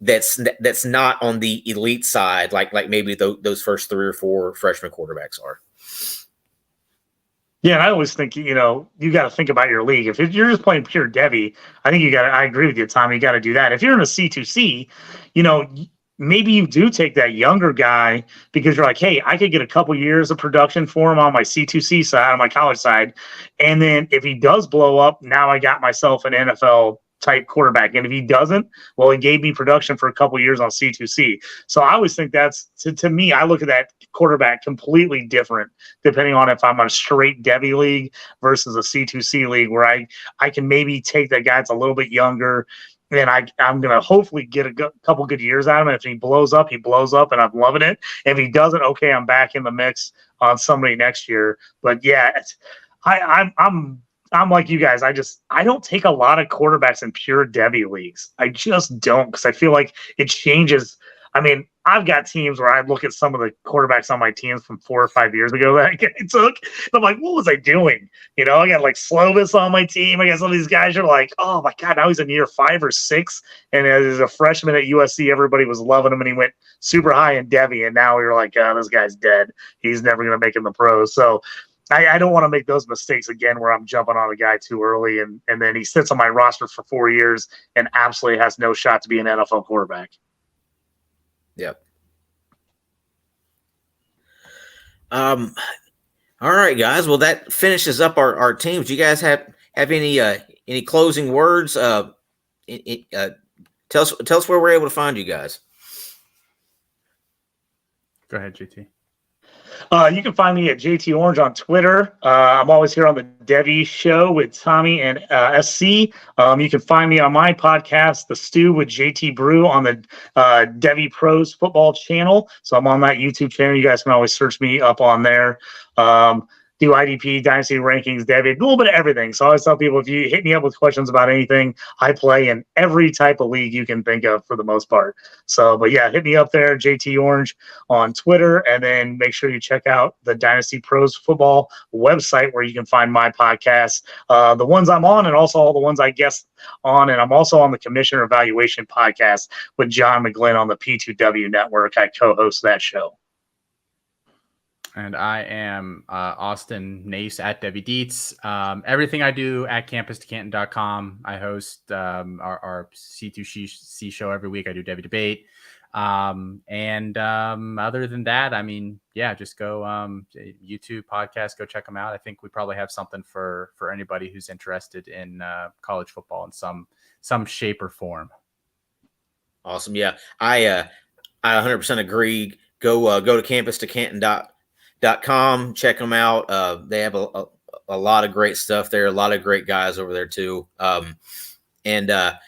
that's not on the elite side, like maybe those first 3 or 4 freshman quarterbacks are. Yeah, and I always think, you got to think about your league. If you're just playing pure Devy, I think I agree with you, Tommy. You got to do that. If you're in a C2C, maybe you do take that younger guy because you're like, hey, I could get a couple years of production for him on my C2C side, on my college side. And then if he does blow up, now I got myself an NFL type quarterback. And if he doesn't, well, he gave me production for a couple years on C2C. So I always think that's, to me, I look at that quarterback completely different depending on if I'm on a straight Devy league versus a C2C league, where I can maybe take that guy that's a little bit younger, and I'm going to hopefully get a couple good years out of him. And if he blows up, he blows up, and I'm loving it. If he doesn't, okay, I'm back in the mix on somebody next year. But yeah, I'm like you guys. I don't take a lot of quarterbacks in pure Devy leagues. I just don't, because I feel like it changes. I mean, I've got teams where I look at some of the quarterbacks on my teams from 4 or 5 years ago that I took, and I'm like, what was I doing? I got like Slovis on my team. I got some of these guys are like, oh my God, now he's in year 5 or 6. And as a freshman at USC, everybody was loving him, and he went super high in Devy. And now you're like, oh, this guy's dead. He's never going to make it in the pros. So I don't want to make those mistakes again where I'm jumping on a guy too early, and then he sits on my roster for 4 years and absolutely has no shot to be an NFL quarterback. Yep. All right, guys. Well, that finishes up our teams. Do you guys have any closing words? Tell us where we're able to find you guys. Go ahead, JT. You can find me at JT Orange on Twitter. I'm always here on the Devy Show with Tommy and SC. You can find me on my podcast, The Stew with JT Brew, on the Devy Pros football channel. So I'm on that YouTube channel. You guys can always search me up on there. Do IDP, Dynasty rankings, Devy, a little bit of everything. So I always tell people, if you hit me up with questions about anything, I play in every type of league you can think of for the most part. So, but yeah, hit me up there, JT Orange on Twitter, and then make sure you check out the Dynasty Pros Football website where you can find my podcasts, the ones I'm on, and also all the ones I guest on. And I'm also on the Commissioner Evaluation podcast with John McGlynn on the P2W network. I co-host that show. And I am Austin Nace at Devy Dietz. Everything I do at campus2canton.com. I host our C2C show every week. I do Devy Debate. And other than that, I mean, yeah, just go YouTube podcast, go check them out. I think we probably have something for anybody who's interested in college football in some shape or form. Awesome. Yeah, I 100% agree. Go to campus2canton.com. Check them out. They have a lot of great stuff there. A lot of great guys over there too. And I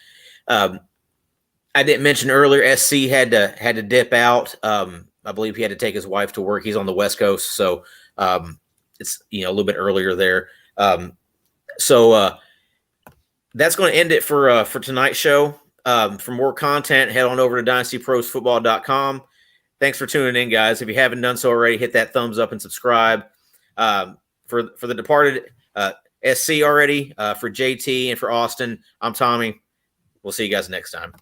didn't mention earlier, SC had to dip out. I believe he had to take his wife to work. He's on the West Coast, so it's a little bit earlier there. So that's going to end it for tonight's show. For more content, head on over to dynastyprosfootball.com. Thanks for tuning in, guys. If you haven't done so already, hit that thumbs up and subscribe. For the departed SC already, for JT and for Austin, I'm Tommy. We'll see you guys next time.